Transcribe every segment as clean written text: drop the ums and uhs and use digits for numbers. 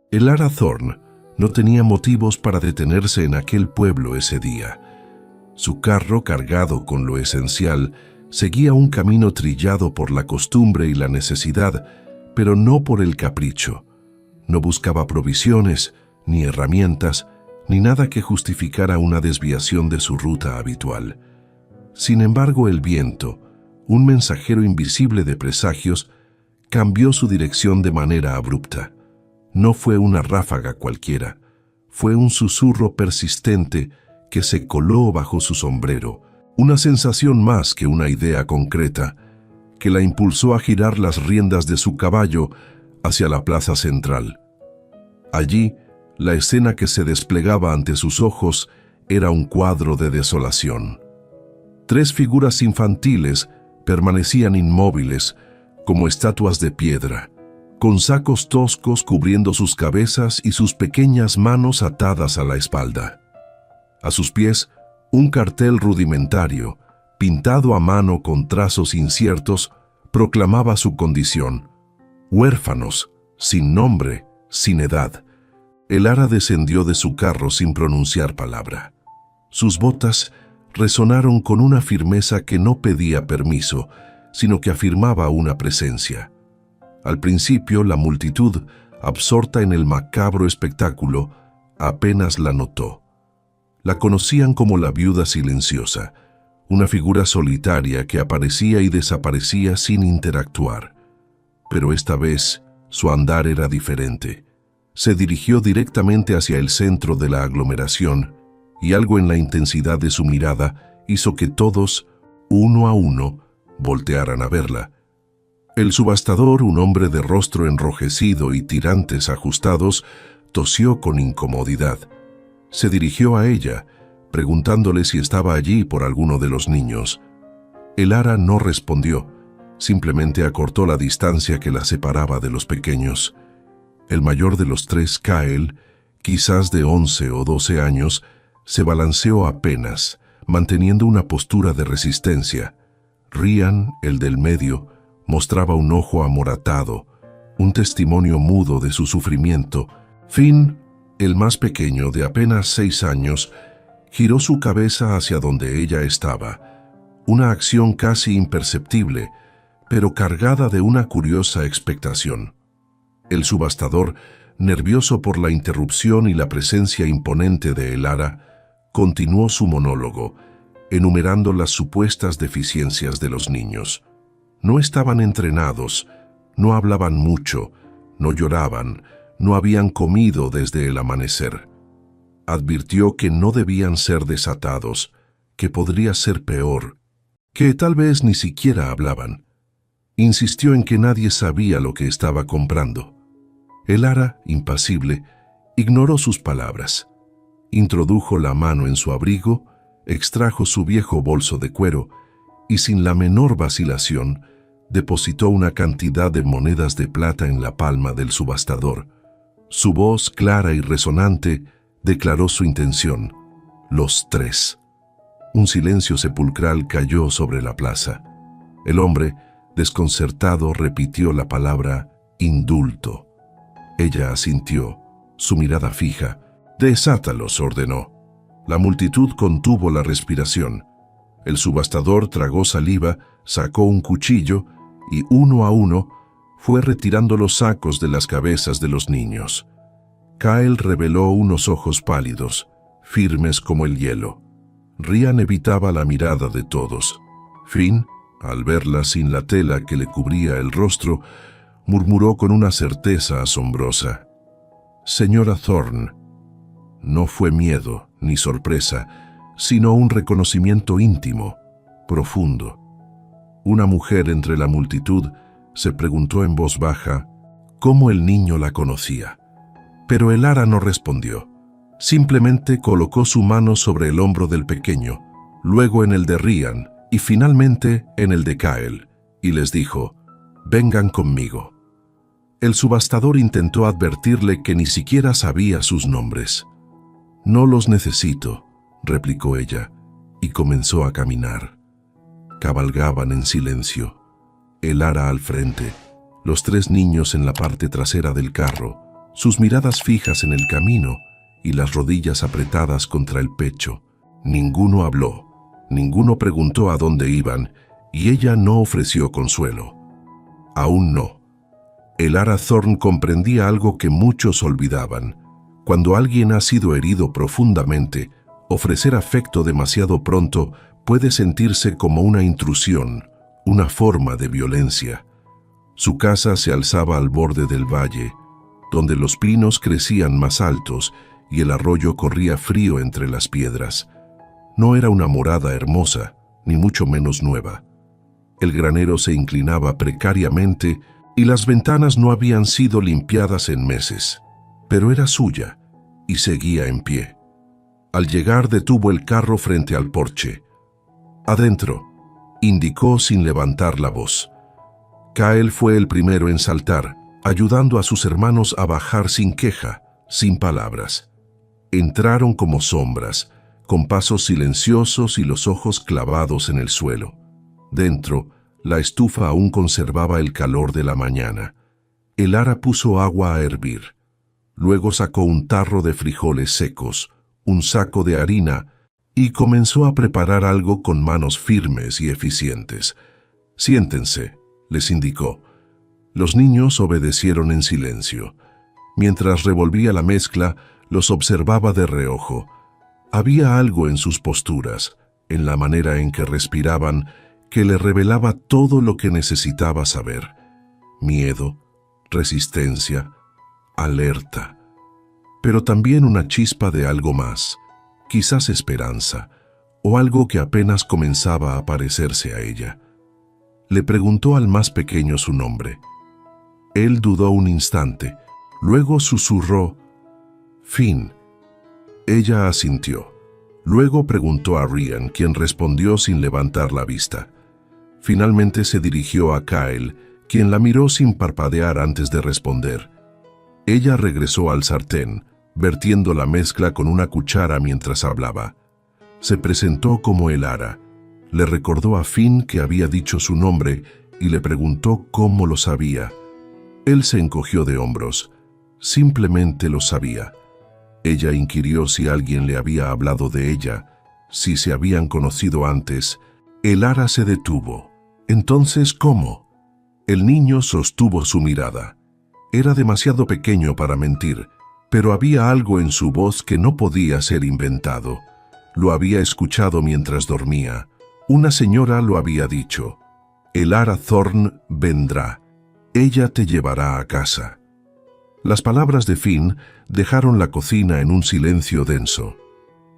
Elara Thorne no tenía motivos para detenerse en aquel pueblo ese día. Su carro, cargado con lo esencial, seguía un camino trillado por la costumbre y la necesidad, pero no por el capricho. No buscaba provisiones, ni herramientas, ni nada que justificara una desviación de su ruta habitual. Sin embargo, el viento, un mensajero invisible de presagios, cambió su dirección de manera abrupta. No fue una ráfaga cualquiera, fue un susurro persistente que se coló bajo su sombrero, una sensación más que una idea concreta, que la impulsó a girar las riendas de su caballo hacia la plaza central. Allí, la escena que se desplegaba ante sus ojos era un cuadro de desolación. 3 figuras infantiles permanecían inmóviles, como estatuas de piedra, con sacos toscos cubriendo sus cabezas y sus pequeñas manos atadas a la espalda. A sus pies, un cartel rudimentario, pintado a mano con trazos inciertos, proclamaba su condición: huérfanos, sin nombre, sin edad. Elara descendió de su carro sin pronunciar palabra. Sus botas resonaron con una firmeza que no pedía permiso, sino que afirmaba una presencia. Al principio, la multitud, absorta en el macabro espectáculo, apenas la notó. La conocían como la viuda silenciosa, una figura solitaria que aparecía y desaparecía sin interactuar. Pero esta vez, su andar era diferente. Se dirigió directamente hacia el centro de la aglomeración, y algo en la intensidad de su mirada hizo que todos, uno a uno, voltearan a verla. El subastador, un hombre de rostro enrojecido y tirantes ajustados, tosió con incomodidad. Se dirigió a ella, preguntándole si estaba allí por alguno de los niños. Elara no respondió, simplemente acortó la distancia que la separaba de los pequeños. El mayor de los 3, Kyle, quizás de 11 o 12 años, se balanceó apenas, manteniendo una postura de resistencia. Ryan, el del medio, mostraba un ojo amoratado, un testimonio mudo de su sufrimiento. Finn, el más pequeño, de apenas 6 años, giró su cabeza hacia donde ella estaba, una acción casi imperceptible, pero cargada de una curiosa expectación. El subastador, nervioso por la interrupción y la presencia imponente de Elara, continuó su monólogo, enumerando las supuestas deficiencias de los niños. No estaban entrenados, no hablaban mucho, no lloraban, no habían comido desde el amanecer. Advirtió que no debían ser desatados, que podría ser peor, que tal vez ni siquiera hablaban. Insistió en que nadie sabía lo que estaba comprando. Elara, impasible, ignoró sus palabras. Introdujo la mano en su abrigo, extrajo su viejo bolso de cuero y sin la menor vacilación depositó una cantidad de monedas de plata en la palma del subastador. Su voz, clara y resonante, declaró su intención: los 3. Un silencio sepulcral cayó sobre la plaza. El hombre, desconcertado, repitió la palabra indulto. Ella asintió, su mirada fija. «Desátalos», ordenó. La multitud contuvo la respiración. El subastador tragó saliva, sacó un cuchillo y, uno a uno, fue retirando los sacos de las cabezas de los niños. Kyle reveló unos ojos pálidos, firmes como el hielo. Ryan evitaba la mirada de todos. Finn, al verla sin la tela que le cubría el rostro, murmuró con una certeza asombrosa: «Señora Thorne». No fue miedo ni sorpresa, sino un reconocimiento íntimo, profundo. Una mujer entre la multitud se preguntó en voz baja cómo el niño la conocía. Pero Elara no respondió. Simplemente colocó su mano sobre el hombro del pequeño, luego en el de Ryan y finalmente en el de Kyle, y les dijo: «Vengan conmigo». El subastador intentó advertirle que ni siquiera sabía sus nombres. «No los necesito», replicó ella, y comenzó a caminar. Cabalgaban en silencio. Elara al frente, los 3 niños en la parte trasera del carro, sus miradas fijas en el camino y las rodillas apretadas contra el pecho. Ninguno habló, ninguno preguntó a dónde iban, y ella no ofreció consuelo. Aún no. Elara Thorne comprendía algo que muchos olvidaban. Cuando alguien ha sido herido profundamente, ofrecer afecto demasiado pronto puede sentirse como una intrusión, una forma de violencia. Su casa se alzaba al borde del valle, donde los pinos crecían más altos y el arroyo corría frío entre las piedras. No era una morada hermosa, ni mucho menos nueva. El granero se inclinaba precariamente y las ventanas no habían sido limpiadas en meses, pero era suya y seguía en pie. Al llegar detuvo el carro frente al porche. «Adentro», indicó sin levantar la voz. Kael fue el primero en saltar, ayudando a sus hermanos a bajar sin queja, sin palabras. Entraron como sombras, con pasos silenciosos y los ojos clavados en el suelo. Dentro, la estufa aún conservaba el calor de la mañana. Elara puso agua a hervir. Luego sacó un tarro de frijoles secos, un saco de harina, y comenzó a preparar algo con manos firmes y eficientes. «Siéntense», les indicó. Los niños obedecieron en silencio. Mientras revolvía la mezcla, los observaba de reojo. Había algo en sus posturas, en la manera en que respiraban, que le revelaba todo lo que necesitaba saber. Miedo, resistencia, alerta. Pero también una chispa de algo más, quizás esperanza, o algo que apenas comenzaba a parecerse a ella. Le preguntó al más pequeño su nombre. Él dudó un instante, luego susurró, «Finn». Ella asintió. Luego preguntó a Rian, quien respondió sin levantar la vista. Finalmente se dirigió a Kael, quien la miró sin parpadear antes de responder. Ella regresó al sartén, vertiendo la mezcla con una cuchara mientras hablaba. Se presentó como Elara. Le recordó a Finn que había dicho su nombre y le preguntó cómo lo sabía. Él se encogió de hombros. Simplemente lo sabía. Ella inquirió si alguien le había hablado de ella, si se habían conocido antes. Elara se detuvo. «¿Entonces cómo?» El niño sostuvo su mirada. Era demasiado pequeño para mentir, pero había algo en su voz que no podía ser inventado. Lo había escuchado mientras dormía. Una señora lo había dicho. «Elara Thorne vendrá. Ella te llevará a casa». Las palabras de Finn dejaron la cocina en un silencio denso.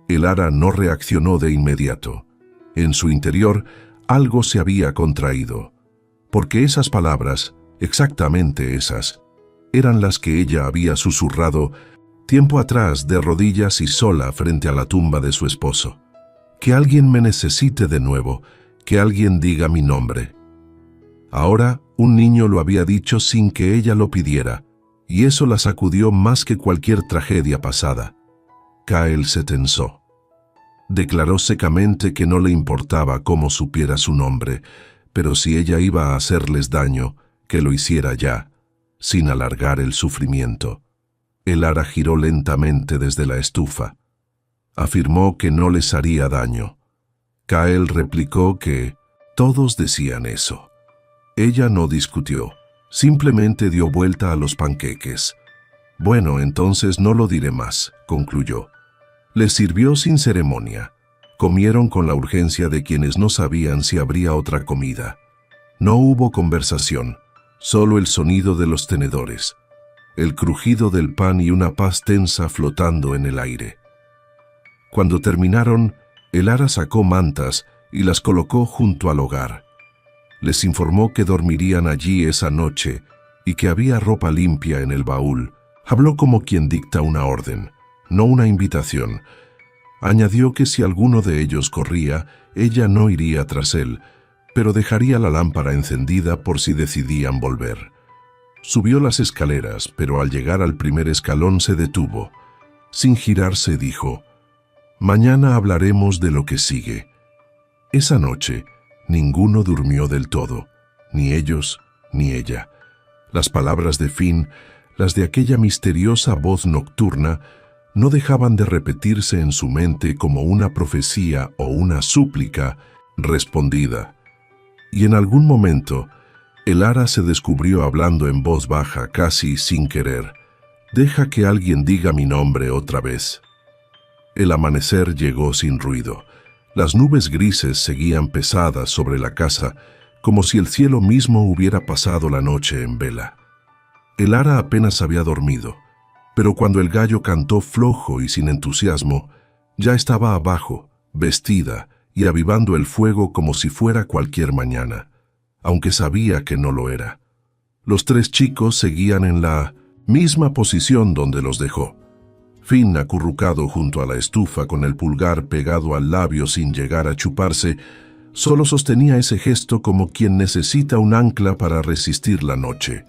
Elara no reaccionó de inmediato. En su interior, algo se había contraído. Porque esas palabras, exactamente esas, eran las que ella había susurrado tiempo atrás de rodillas y sola frente a la tumba de su esposo. «Que alguien me necesite de nuevo, que alguien diga mi nombre». Ahora, un niño lo había dicho sin que ella lo pidiera, y eso la sacudió más que cualquier tragedia pasada. Kael se tensó. Declaró secamente que no le importaba cómo supiera su nombre, pero si ella iba a hacerles daño, que lo hiciera ya, sin alargar el sufrimiento. Elara giró lentamente desde la estufa. Afirmó que no les haría daño. Kael replicó que todos decían eso. Ella no discutió, simplemente dio vuelta a los panqueques. «Bueno, entonces no lo diré más», concluyó. Les sirvió sin ceremonia. Comieron con la urgencia de quienes no sabían si habría otra comida. No hubo conversación, solo el sonido de los tenedores, el crujido del pan y una paz tensa flotando en el aire. Cuando terminaron, Elara sacó mantas y las colocó junto al hogar. Les informó que dormirían allí esa noche y que había ropa limpia en el baúl. Habló como quien dicta una orden, no una invitación. Añadió que si alguno de ellos corría, ella no iría tras él, pero dejaría la lámpara encendida por si decidían volver. Subió las escaleras, pero al llegar al primer escalón se detuvo. Sin girarse dijo, «Mañana hablaremos de lo que sigue». Esa noche, ninguno durmió del todo, ni ellos ni ella. Las palabras de Finn las de aquella misteriosa voz nocturna, no dejaban de repetirse en su mente como una profecía o una súplica respondida. Y en algún momento, el ara se descubrió hablando en voz baja, casi sin querer: «Deja que alguien diga mi nombre otra vez». El amanecer llegó sin ruido. Las nubes grises seguían pesadas sobre la casa, como si el cielo mismo hubiera pasado la noche en vela. El ara apenas había dormido, pero cuando el gallo cantó flojo y sin entusiasmo, ya estaba abajo, vestida y avivando el fuego como si fuera cualquier mañana, aunque sabía que no lo era. Los tres chicos seguían en la misma posición donde los dejó. Finn, acurrucado junto a la estufa con el pulgar pegado al labio sin llegar a chuparse, solo sostenía ese gesto como quien necesita un ancla para resistir la noche.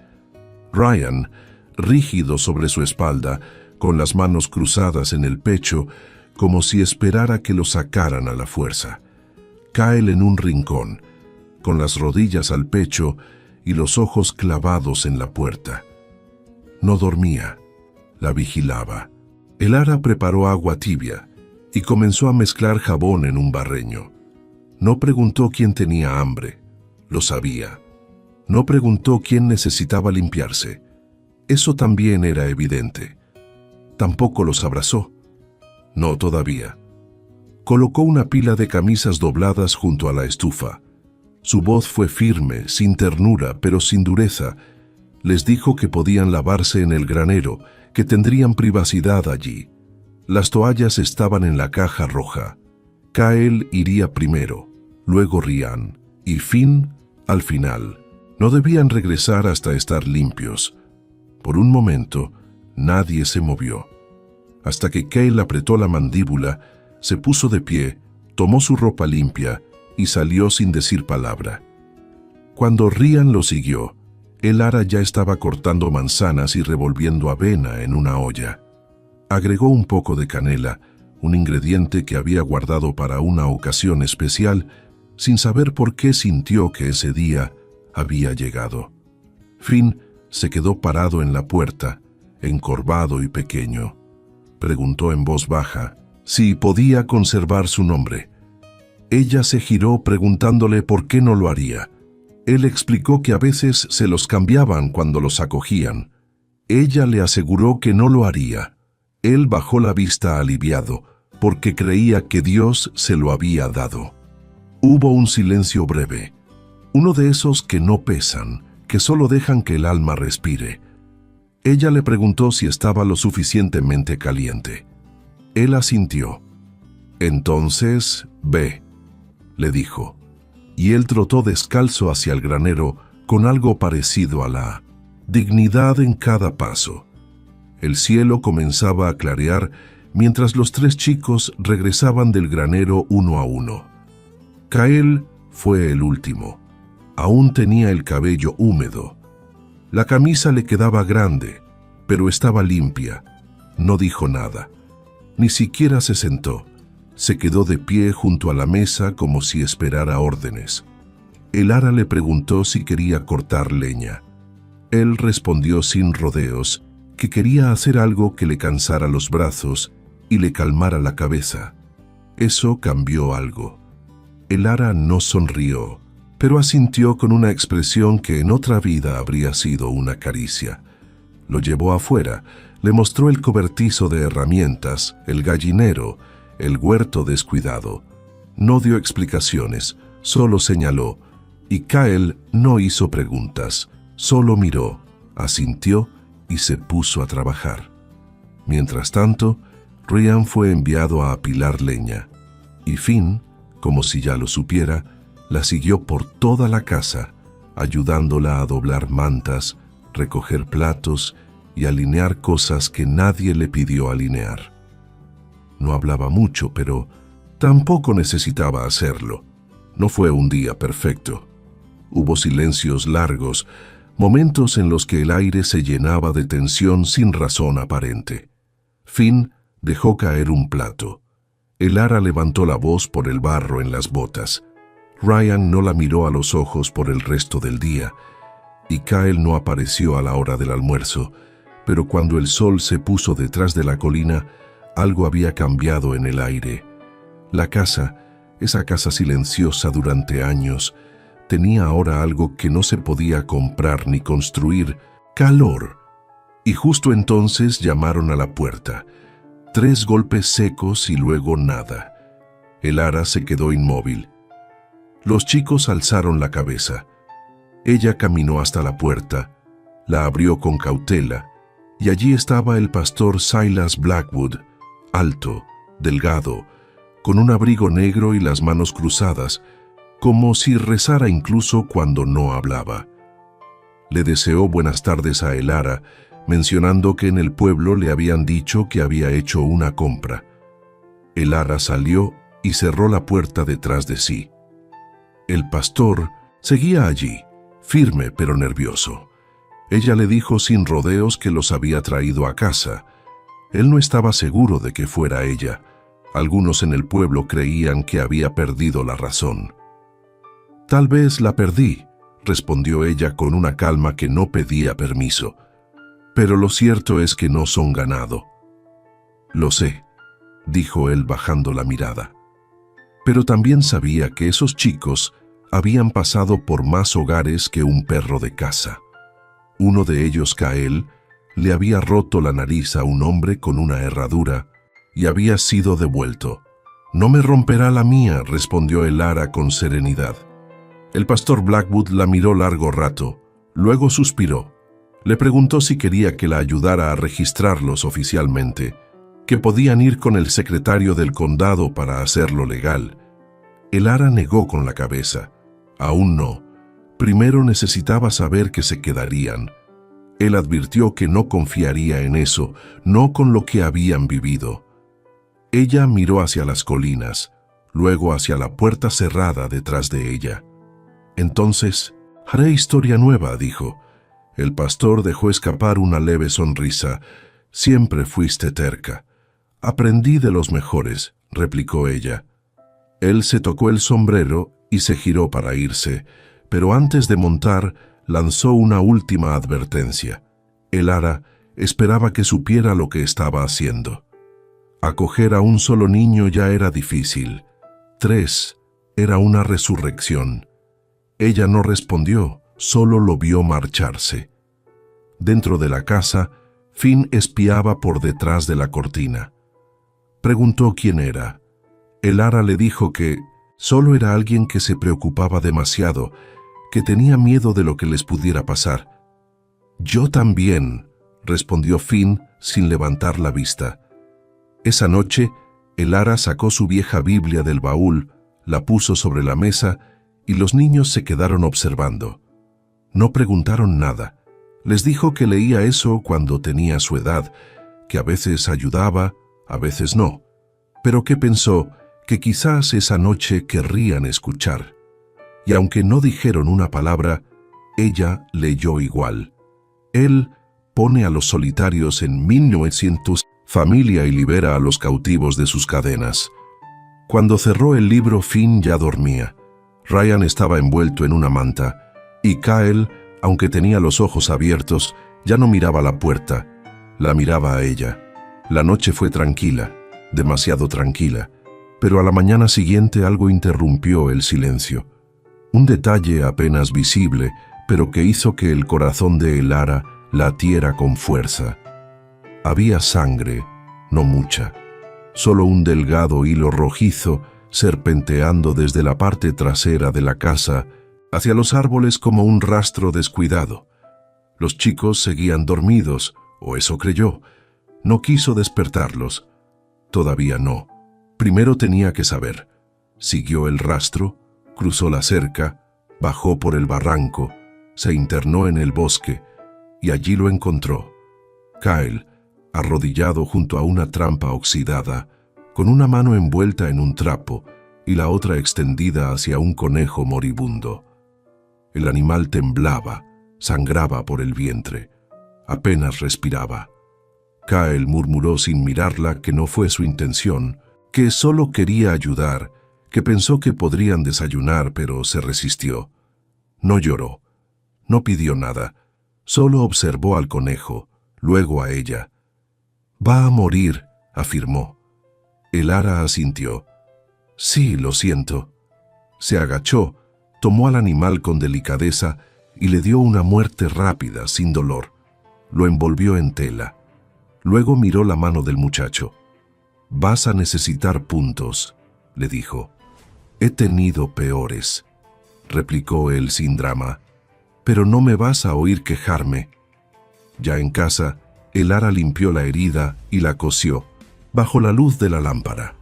Ryan, rígido sobre su espalda, con las manos cruzadas en el pecho, como si esperara que lo sacaran a la fuerza. Kyle en un rincón, con las rodillas al pecho y los ojos clavados en la puerta. No dormía, la vigilaba. El ara preparó agua tibia y comenzó a mezclar jabón en un barreño. No preguntó quién tenía hambre, lo sabía. No preguntó quién necesitaba limpiarse. Eso también era evidente. Tampoco los abrazó. No todavía. Colocó una pila de camisas dobladas junto a la estufa. Su voz fue firme, sin ternura, pero sin dureza. Les dijo que podían lavarse en el granero, que tendrían privacidad allí. Las toallas estaban en la caja roja. Kyle iría primero, luego Ryan, y Finn al final. No debían regresar hasta estar limpios. Por un momento, nadie se movió. Hasta que Kyle apretó la mandíbula, se puso de pie, tomó su ropa limpia y salió sin decir palabra. Cuando Ryan lo siguió, el ara ya estaba cortando manzanas y revolviendo avena en una olla. Agregó un poco de canela, un ingrediente que había guardado para una ocasión especial, sin saber por qué sintió que ese día había llegado. Finn se quedó parado en la puerta, encorvado y pequeño. Preguntó en voz baja si podía conservar su nombre. Ella se giró preguntándole por qué no lo haría. Él explicó que a veces se los cambiaban cuando los acogían. Ella le aseguró que no lo haría. Él bajó la vista aliviado, porque creía que Dios se lo había dado. Hubo un silencio breve, uno de esos que no pesan, que solo dejan que el alma respire. Ella le preguntó si estaba lo suficientemente caliente. Él asintió. «Entonces, ve», le dijo. Y él trotó descalzo hacia el granero con algo parecido a la dignidad en cada paso. El cielo comenzaba a clarear mientras los tres chicos regresaban del granero uno a uno. Kyle fue el último. Aún tenía el cabello húmedo. La camisa le quedaba grande, pero estaba limpia. No dijo nada. Ni siquiera se sentó. Se quedó de pie junto a la mesa como si esperara órdenes. El ara le preguntó si quería cortar leña. Él respondió sin rodeos que quería hacer algo que le cansara los brazos y le calmara la cabeza. Eso cambió algo. El ara no sonrió, pero asintió con una expresión que en otra vida habría sido una caricia. Lo llevó afuera, le mostró el cobertizo de herramientas, el gallinero, el huerto descuidado. No dio explicaciones, solo señaló, y Kyle no hizo preguntas, solo miró, asintió y se puso a trabajar. Mientras tanto, Ryan fue enviado a apilar leña, y Finn, como si ya lo supiera, la siguió por toda la casa, ayudándola a doblar mantas, recoger platos y alinear cosas que nadie le pidió alinear. No hablaba mucho, pero tampoco necesitaba hacerlo. No fue un día perfecto. Hubo silencios largos, momentos en los que el aire se llenaba de tensión sin razón aparente. Finn dejó caer un plato. El ara levantó la voz por el barro en las botas. Ryan no la miró a los ojos por el resto del día, y Kyle no apareció a la hora del almuerzo, pero cuando el sol se puso detrás de la colina, algo había cambiado en el aire. La casa, esa casa silenciosa durante años, tenía ahora algo que no se podía comprar ni construir: calor. Y justo entonces llamaron a la puerta. 3 golpes secos y luego nada. El ara se quedó inmóvil. Los chicos alzaron la cabeza. Ella caminó hasta la puerta, la abrió con cautela, y allí estaba el pastor Silas Blackwood, alto, delgado, con un abrigo negro y las manos cruzadas, como si rezara incluso cuando no hablaba. Le deseó buenas tardes a el ara, mencionando que en el pueblo le habían dicho que había hecho una compra. El ara salió y cerró la puerta detrás de sí. El pastor seguía allí, firme pero nervioso. Ella le dijo sin rodeos que los había traído a casa. Él no estaba seguro de que fuera ella. Algunos en el pueblo creían que había perdido la razón. «Tal vez la perdí», respondió ella con una calma que no pedía permiso. «Pero lo cierto es que no son ganado». «Lo sé», dijo él bajando la mirada. Pero también sabía que esos chicos habían pasado por más hogares que un perro de caza. Uno de ellos, Kael, le había roto la nariz a un hombre con una herradura y había sido devuelto. «No me romperá la mía», respondió el ara con serenidad. El pastor Blackwood la miró largo rato, luego suspiró. Le preguntó si quería que la ayudara a registrarlos oficialmente, que podían ir con el secretario del condado para hacerlo legal. El ara negó con la cabeza. Aún no. Primero necesitaba saber que se quedarían. Él advirtió que no confiaría en eso, no con lo que habían vivido. Ella miró hacia las colinas, luego hacia la puerta cerrada detrás de ella. Entonces, «Haré historia nueva», dijo. El pastor dejó escapar una leve sonrisa. «Siempre fuiste terca». «Aprendí de los mejores», replicó ella. Él se tocó el sombrero y se giró para irse, pero antes de montar, lanzó una última advertencia. El ara esperaba que supiera lo que estaba haciendo. Acoger a un solo niño ya era difícil. 3 era una resurrección. Ella no respondió, solo lo vio marcharse. Dentro de la casa, Finn espiaba por detrás de la cortina. Preguntó quién era. El ara le dijo que solo era alguien que se preocupaba demasiado, que tenía miedo de lo que les pudiera pasar. «Yo también», respondió Finn sin levantar la vista. Esa noche, el ara sacó su vieja Biblia del baúl, la puso sobre la mesa y los niños se quedaron observando. No preguntaron nada. Les dijo que leía eso cuando tenía su edad, que a veces ayudaba, a veces no, pero que pensó que quizás esa noche querrían escuchar. Y aunque no dijeron una palabra, ella leyó igual. Él pone a los solitarios en 1900, familia y libera a los cautivos de sus cadenas. Cuando cerró el libro, Finn ya dormía. Ryan estaba envuelto en una manta, y Kael, aunque tenía los ojos abiertos, ya no miraba la puerta, la miraba a ella. La noche fue tranquila, demasiado tranquila, pero a la mañana siguiente algo interrumpió el silencio. Un detalle apenas visible, pero que hizo que el corazón de el ara latiera con fuerza. Había sangre, no mucha, solo un delgado hilo rojizo serpenteando desde la parte trasera de la casa hacia los árboles como un rastro descuidado. Los chicos seguían dormidos, o eso creyó. No quiso despertarlos. Todavía no. Primero tenía que saber. Siguió el rastro, cruzó la cerca, bajó por el barranco, se internó en el bosque, y allí lo encontró. Kael, arrodillado junto a una trampa oxidada, con una mano envuelta en un trapo y la otra extendida hacia un conejo moribundo. El animal temblaba, sangraba por el vientre, apenas respiraba. Kael murmuró sin mirarla que no fue su intención, que solo quería ayudar, que pensó que podrían desayunar, pero se resistió. No lloró, no pidió nada, solo observó al conejo, luego a ella. «Va a morir», afirmó. Elara asintió. «Sí, lo siento». Se agachó, tomó al animal con delicadeza y le dio una muerte rápida, sin dolor. Lo envolvió en tela. Luego miró la mano del muchacho. «Vas a necesitar puntos», le dijo. «He tenido peores», replicó él sin drama. «Pero no me vas a oír quejarme». Ya en casa, Elara limpió la herida y la cosió, bajo la luz de la lámpara.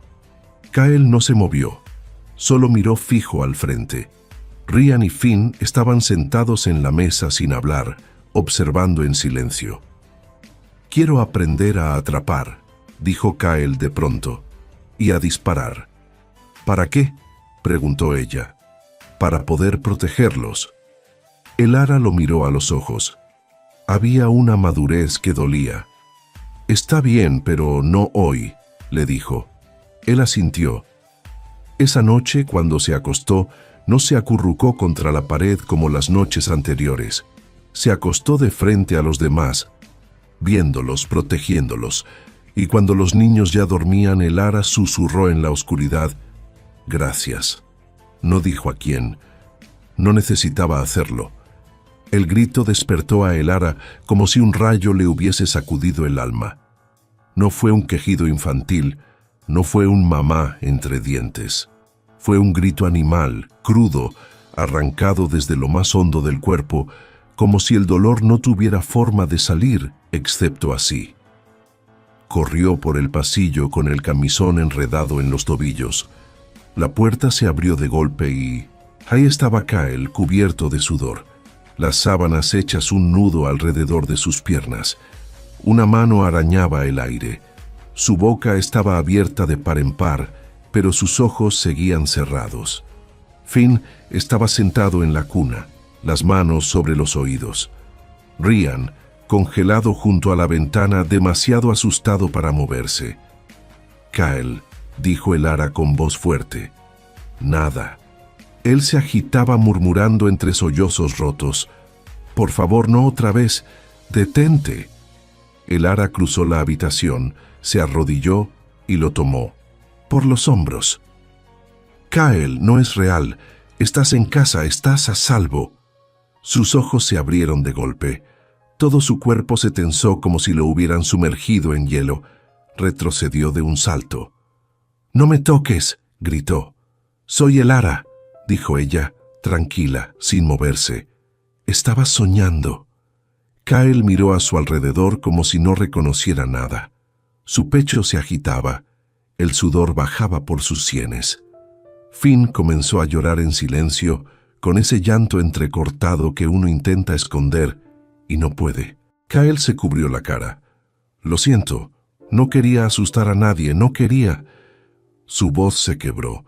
Kyle no se movió, solo miró fijo al frente. Ryan y Finn estaban sentados en la mesa sin hablar, observando en silencio. «Quiero aprender a atrapar», dijo Kyle de pronto, «y a disparar». «¿Para qué?», preguntó ella. «Para poder protegerlos». Elara lo miró a los ojos. Había una madurez que dolía. «Está bien, pero no hoy», le dijo. Él asintió. Esa noche, cuando se acostó, no se acurrucó contra la pared como las noches anteriores. Se acostó de frente a los demás, viéndolos, protegiéndolos, y cuando los niños ya dormían, Elara susurró en la oscuridad: «Gracias». No dijo a quién. No necesitaba hacerlo. El grito despertó a Elara como si un rayo le hubiese sacudido el alma. No fue un quejido infantil, no fue un mamá entre dientes. Fue un grito animal, crudo, arrancado desde lo más hondo del cuerpo, como si el dolor no tuviera forma de salir, excepto así. Corrió por el pasillo con el camisón enredado en los tobillos. La puerta se abrió de golpe y ahí estaba Kyle, cubierto de sudor, las sábanas hechas un nudo alrededor de sus piernas. Una mano arañaba el aire. Su boca estaba abierta de par en par, pero sus ojos seguían cerrados. Finn estaba sentado en la cuna, las manos sobre los oídos. Ryan, congelado junto a la ventana, demasiado asustado para moverse. «Kyle», dijo Elara con voz fuerte. Nada. Él se agitaba murmurando entre sollozos rotos: «Por favor, no otra vez. Detente». Elara cruzó la habitación, se arrodilló y lo tomó por los hombros. «Kyle, no es real. Estás en casa, estás a salvo». Sus ojos se abrieron de golpe. Todo su cuerpo se tensó como si lo hubieran sumergido en hielo. Retrocedió de un salto. «No me toques», gritó. «Soy Elara», dijo ella, tranquila, sin moverse. «Estaba soñando». Kyle miró a su alrededor como si no reconociera nada. Su pecho se agitaba. El sudor bajaba por sus sienes. Finn comenzó a llorar en silencio, con ese llanto entrecortado que uno intenta esconder y no puede. Kyle se cubrió la cara. «Lo siento, no quería asustar a nadie, no quería». Su voz se quebró.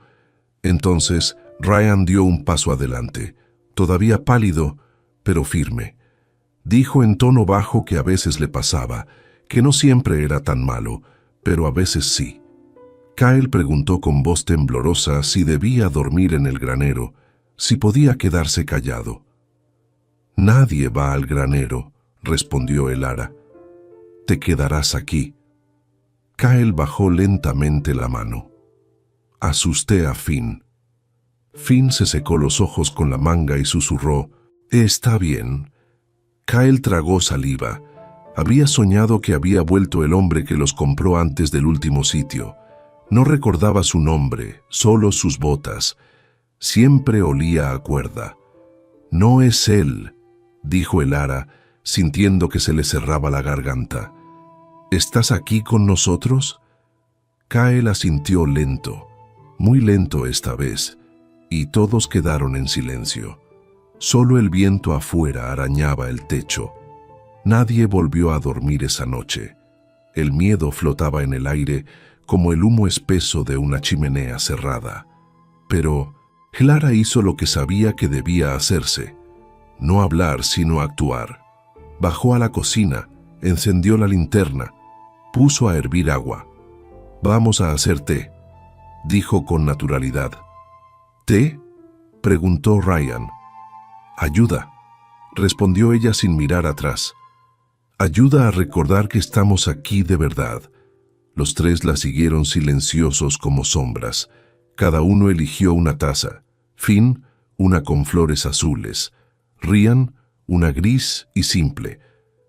Entonces Ryan dio un paso adelante, todavía pálido, pero firme. Dijo en tono bajo que a veces le pasaba, que no siempre era tan malo, pero a veces sí. Kyle preguntó con voz temblorosa si debía dormir en el granero, si podía quedarse callado. «Nadie va al granero», respondió Elara. «Te quedarás aquí». Kyle bajó lentamente la mano. Asusté a Finn. Finn se secó los ojos con la manga y susurró: «Está bien». Kyle tragó saliva. Había soñado que había vuelto el hombre que los compró antes del último sitio. No recordaba su nombre, solo sus botas. Siempre olía a cuerda. «No es él», dijo Elara, sintiendo que se le cerraba la garganta. «¿Estás aquí con nosotros?» Kyle asintió lento, muy lento esta vez, y todos quedaron en silencio. Solo el viento afuera arañaba el techo. Nadie volvió a dormir esa noche. El miedo flotaba en el aire como el humo espeso de una chimenea cerrada. Pero Clara hizo lo que sabía que debía hacerse. No hablar, sino actuar. Bajó a la cocina, encendió la linterna, puso a hervir agua. «Vamos a hacer té», dijo con naturalidad. «¿Té?», preguntó Ryan. «Ayuda», respondió ella sin mirar atrás. Ayuda a recordar que estamos aquí de verdad. Los tres la siguieron silenciosos como sombras. Cada uno eligió una taza. Finn, una con flores azules. Ryan, una gris y simple.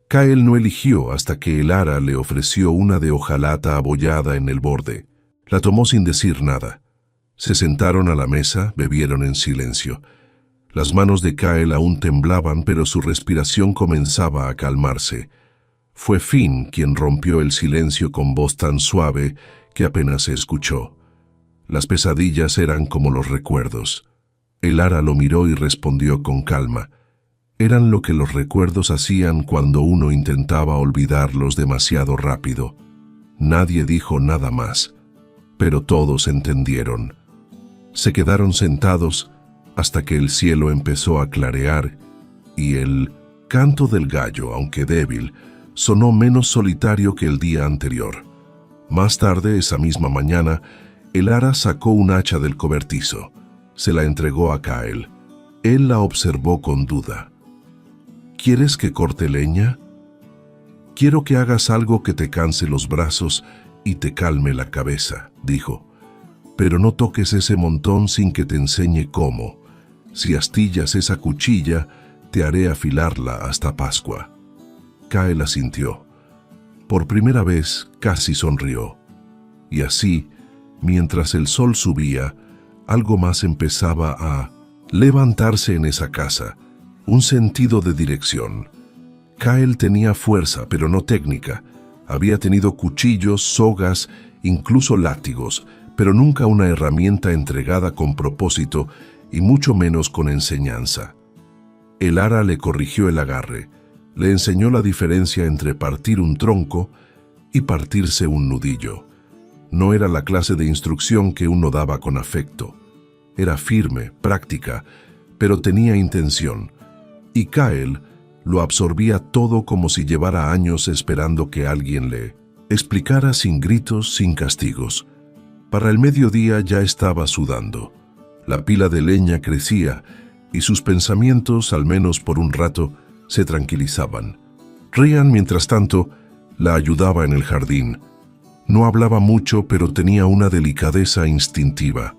Kyle no eligió hasta que Elara le ofreció una de hojalata abollada en el borde. La tomó sin decir nada. Se sentaron a la mesa, bebieron en silencio. Las manos de Kyle aún temblaban, pero su respiración comenzaba a calmarse. Fue Finn quien rompió el silencio con voz tan suave que apenas se escuchó. Las pesadillas eran como los recuerdos. Elara lo miró y respondió con calma. Eran lo que los recuerdos hacían cuando uno intentaba olvidarlos demasiado rápido. Nadie dijo nada más, pero todos entendieron. Se quedaron sentados hasta que el cielo empezó a clarear y el canto del gallo, aunque débil, sonó menos solitario que el día anterior. Más tarde, esa misma mañana, Elara sacó un hacha del cobertizo. Se la entregó a Kyle. Él la observó con duda. ¿Quieres que corte leña? Quiero que hagas algo que te canse los brazos y te calme la cabeza, dijo. Pero no toques ese montón sin que te enseñe cómo. Si astillas esa cuchilla, te haré afilarla hasta Pascua. Kyle asintió. Por primera vez casi sonrió. Y así, mientras el sol subía, algo más empezaba a levantarse en esa casa. Un sentido de dirección. Kyle tenía fuerza, pero no técnica. Había tenido cuchillos, sogas, incluso látigos, pero nunca una herramienta entregada con propósito y mucho menos con enseñanza. Elara le corrigió el agarre. Le enseñó la diferencia entre partir un tronco y partirse un nudillo. No era la clase de instrucción que uno daba con afecto. Era firme, práctica, pero tenía intención. Y Kyle lo absorbía todo como si llevara años esperando que alguien le explicara sin gritos, sin castigos. Para el mediodía ya estaba sudando. La pila de leña crecía y sus pensamientos, al menos por un rato, se tranquilizaban. Ryan, mientras tanto, la ayudaba en el jardín. No hablaba mucho, pero tenía una delicadeza instintiva.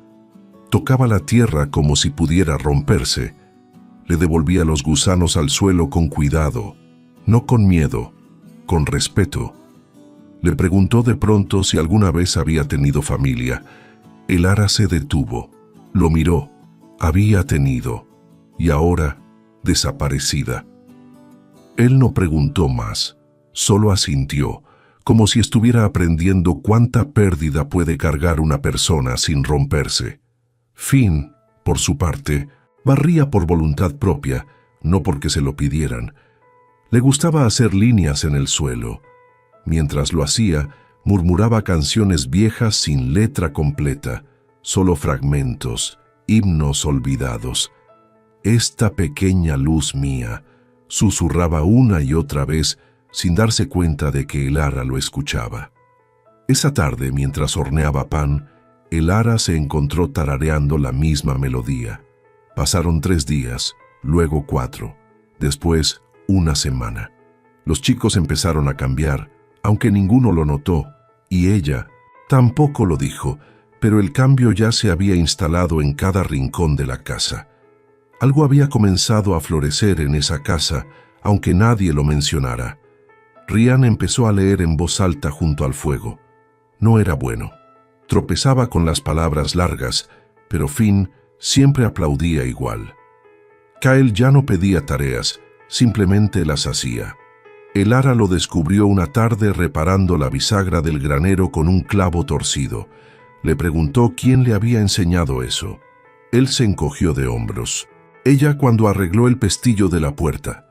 Tocaba la tierra como si pudiera romperse. Le devolvía los gusanos al suelo con cuidado, no con miedo, con respeto. Le preguntó de pronto si alguna vez había tenido familia. Elara se detuvo, lo miró. Había tenido, y ahora desaparecida. Él no preguntó más, solo asintió, como si estuviera aprendiendo cuánta pérdida puede cargar una persona sin romperse. Finn, por su parte, barría por voluntad propia, no porque se lo pidieran. Le gustaba hacer líneas en el suelo. Mientras lo hacía, murmuraba canciones viejas sin letra completa, solo fragmentos, himnos olvidados. Esta pequeña luz mía, susurraba una y otra vez sin darse cuenta de que Elara lo escuchaba. Esa tarde, mientras horneaba pan, Elara se encontró tarareando la misma melodía. Pasaron 3 días, luego 4, después 1 semana. Los chicos empezaron a cambiar, aunque ninguno lo notó, y ella tampoco lo dijo, pero el cambio ya se había instalado en cada rincón de la casa. Algo había comenzado a florecer en esa casa, aunque nadie lo mencionara. Ryan empezó a leer en voz alta junto al fuego. No era bueno. Tropezaba con las palabras largas, pero Finn siempre aplaudía igual. Kyle ya no pedía tareas, simplemente las hacía. Elara lo descubrió una tarde reparando la bisagra del granero con un clavo torcido. Le preguntó quién le había enseñado eso. Él se encogió de hombros. Ella cuando arregló el pestillo de la puerta.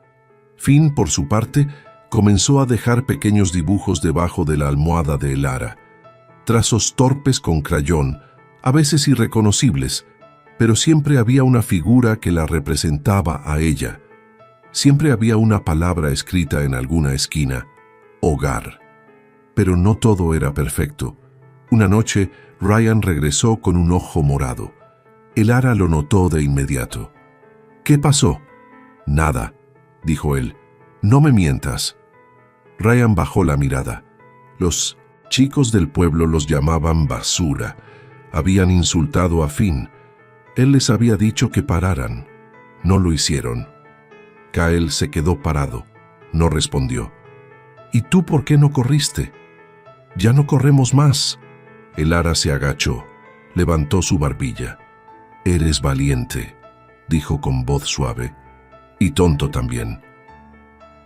Finn, por su parte, comenzó a dejar pequeños dibujos debajo de la almohada de Elara. Trazos torpes con crayón, a veces irreconocibles, pero siempre había una figura que la representaba a ella. Siempre había una palabra escrita en alguna esquina: hogar. Pero no todo era perfecto. Una noche, Ryan regresó con un ojo morado. Elara lo notó de inmediato. «¿Qué pasó?» «Nada», dijo él. «No me mientas». Ryan bajó la mirada. Los chicos del pueblo los llamaban basura. Habían insultado a Finn. Él les había dicho que pararan. No lo hicieron. Kyle se quedó parado. No respondió. ¿Y tú por qué no corriste? Ya no corremos más. El ara se agachó. Levantó su barbilla. Eres valiente, dijo con voz suave. Y tonto también.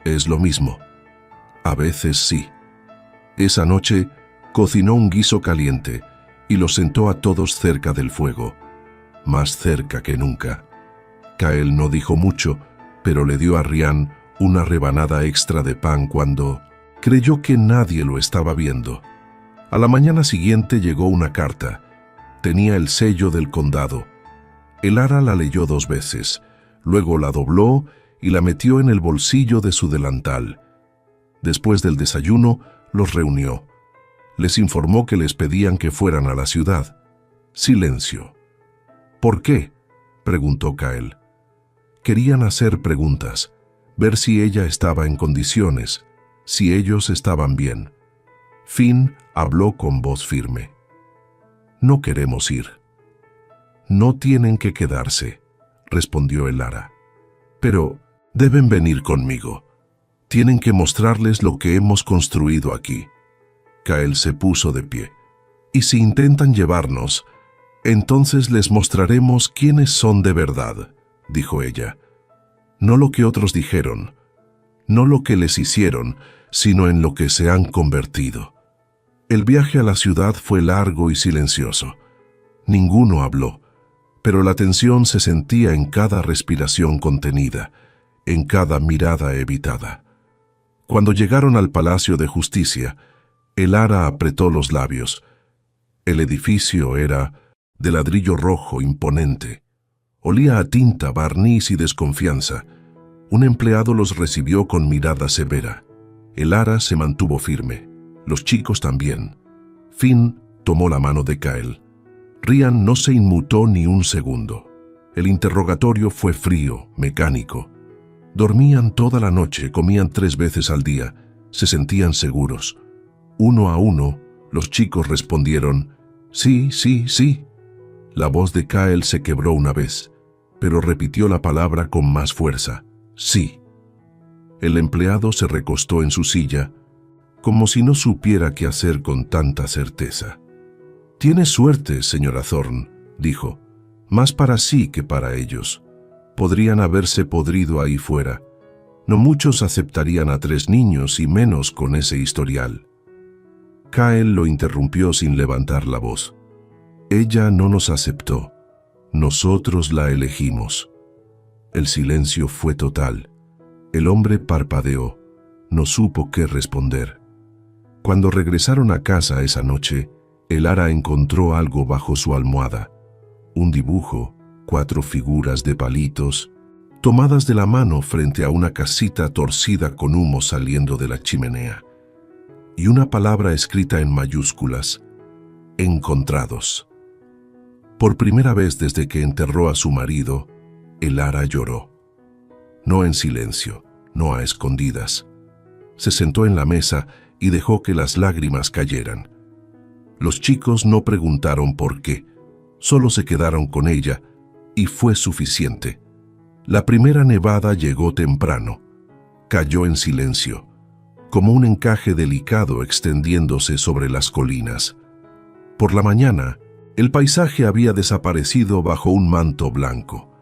Es lo mismo. A veces sí. Esa noche cocinó un guiso caliente y los sentó a todos cerca del fuego. Más cerca que nunca. Kyle no dijo mucho, pero le dio a Ryan una rebanada extra de pan cuando creyó que nadie lo estaba viendo. A la mañana siguiente llegó una carta. Tenía el sello del condado. El ara la leyó 2 veces, luego la dobló y la metió en el bolsillo de su delantal. Después del desayuno, los reunió. Les informó que les pedían que fueran a la ciudad. Silencio. ¿Por qué?, preguntó Kyle. Querían hacer preguntas, ver si ella estaba en condiciones, si ellos estaban bien. Finn habló con voz firme. No queremos ir. No tienen que quedarse, respondió el ara. Pero deben venir conmigo. Tienen que mostrarles lo que hemos construido aquí. Kyle se puso de pie. Y si intentan llevarnos, entonces les mostraremos quiénes son de verdad, dijo ella. No lo que otros dijeron, no lo que les hicieron, sino en lo que se han convertido. El viaje a la ciudad fue largo y silencioso. Ninguno habló, pero la tensión se sentía en cada respiración contenida, en cada mirada evitada. Cuando llegaron al Palacio de Justicia, el ara apretó los labios. El edificio era de ladrillo rojo imponente. Olía a tinta, barniz y desconfianza. Un empleado los recibió con mirada severa. El ara se mantuvo firme. Los chicos también. Finn tomó la mano de Kyle. Ryan no se inmutó ni un segundo. El interrogatorio fue frío, mecánico. Dormían toda la noche, comían 3 veces al día. Se sentían seguros. Uno a uno, los chicos respondieron, sí, sí, sí. La voz de Kyle se quebró una vez, pero repitió la palabra con más fuerza, sí. El empleado se recostó en su silla, como si no supiera qué hacer con tanta certeza. «Tiene suerte, señora Thorne», dijo, «más para sí que para ellos. Podrían haberse podrido ahí fuera. No muchos aceptarían a 3 niños y menos con ese historial». Kyle lo interrumpió sin levantar la voz. «Ella no nos aceptó. Nosotros la elegimos». El silencio fue total. El hombre parpadeó. No supo qué responder. Cuando regresaron a casa esa noche, el ara encontró algo bajo su almohada. Un dibujo, 4 figuras de palitos, tomadas de la mano frente a una casita torcida con humo saliendo de la chimenea. Y una palabra escrita en mayúsculas, encontrados. Por primera vez desde que enterró a su marido, el ara lloró. No en silencio, no a escondidas. Se sentó en la mesa y dejó que las lágrimas cayeran. Los chicos no preguntaron por qué, solo se quedaron con ella, y fue suficiente. La primera nevada llegó temprano. Cayó en silencio, como un encaje delicado extendiéndose sobre las colinas. Por la mañana, el paisaje había desaparecido bajo un manto blanco.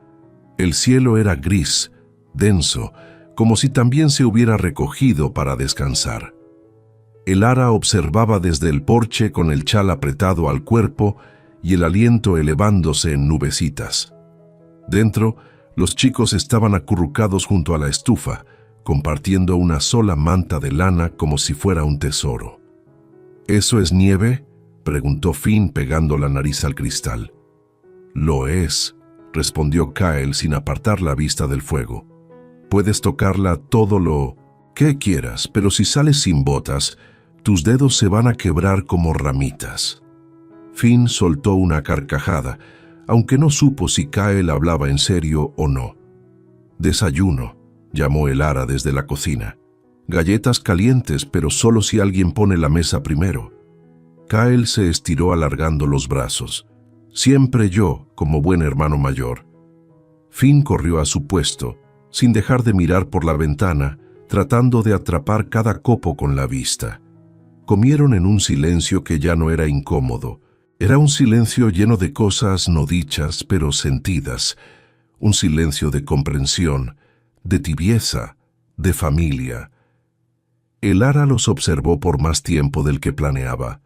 El cielo era gris, denso, como si también se hubiera recogido para descansar. El ara observaba desde el porche con el chal apretado al cuerpo y el aliento elevándose en nubecitas. Dentro, los chicos estaban acurrucados junto a la estufa, compartiendo una sola manta de lana como si fuera un tesoro. «¿Eso es nieve?», preguntó Finn pegando la nariz al cristal. «Lo es», respondió Kyle sin apartar la vista del fuego. «Puedes tocarla todo lo que quieras, pero si sales sin botas, tus dedos se van a quebrar como ramitas». Finn soltó una carcajada, aunque no supo si Kyle hablaba en serio o no. «Desayuno», llamó el ara desde la cocina. Galletas calientes, pero solo si alguien pone la mesa primero. Kyle se estiró alargando los brazos. Siempre yo, como buen hermano mayor. Finn corrió a su puesto, sin dejar de mirar por la ventana, tratando de atrapar cada copo con la vista. Comieron en un silencio que ya no era incómodo. Era un silencio lleno de cosas no dichas, pero sentidas. Un silencio de comprensión, de tibieza, de familia. Elara los observó por más tiempo del que planeaba.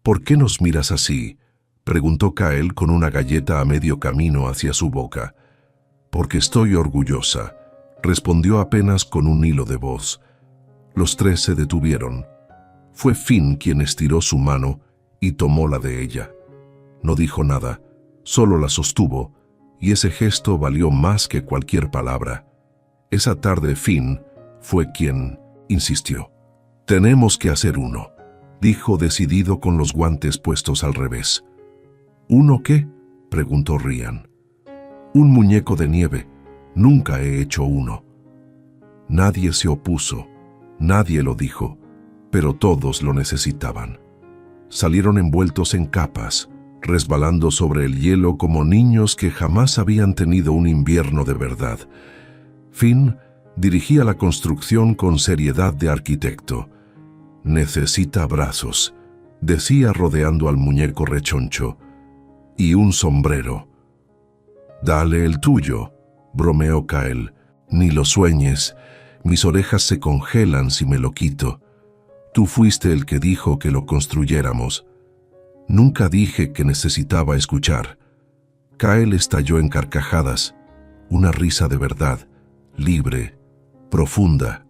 «¿Por qué nos miras así?», preguntó Kyle con una galleta a medio camino hacia su boca. «Porque estoy orgullosa», respondió apenas con un hilo de voz. Los tres se detuvieron. Fue Finn quien estiró su mano y tomó la de ella. No dijo nada, solo la sostuvo, y ese gesto valió más que cualquier palabra. Esa tarde Finn fue quien insistió. «Tenemos que hacer uno», dijo decidido con los guantes puestos al revés. «¿Uno qué?», preguntó Ryan. «Un muñeco de nieve. Nunca he hecho uno». Nadie se opuso, nadie lo dijo, pero todos lo necesitaban. Salieron envueltos en capas, resbalando sobre el hielo como niños que jamás habían tenido un invierno de verdad. Finn dirigía la construcción con seriedad de arquitecto. «Necesita brazos», decía rodeando al muñeco rechoncho, «y un sombrero». «Dale el tuyo», bromeó Kyle. «Ni lo sueñes, mis orejas se congelan si me lo quito. Tú fuiste el que dijo que lo construyéramos». «Nunca dije que necesitaba escuchar». Kyle estalló en carcajadas, una risa de verdad, libre, profunda.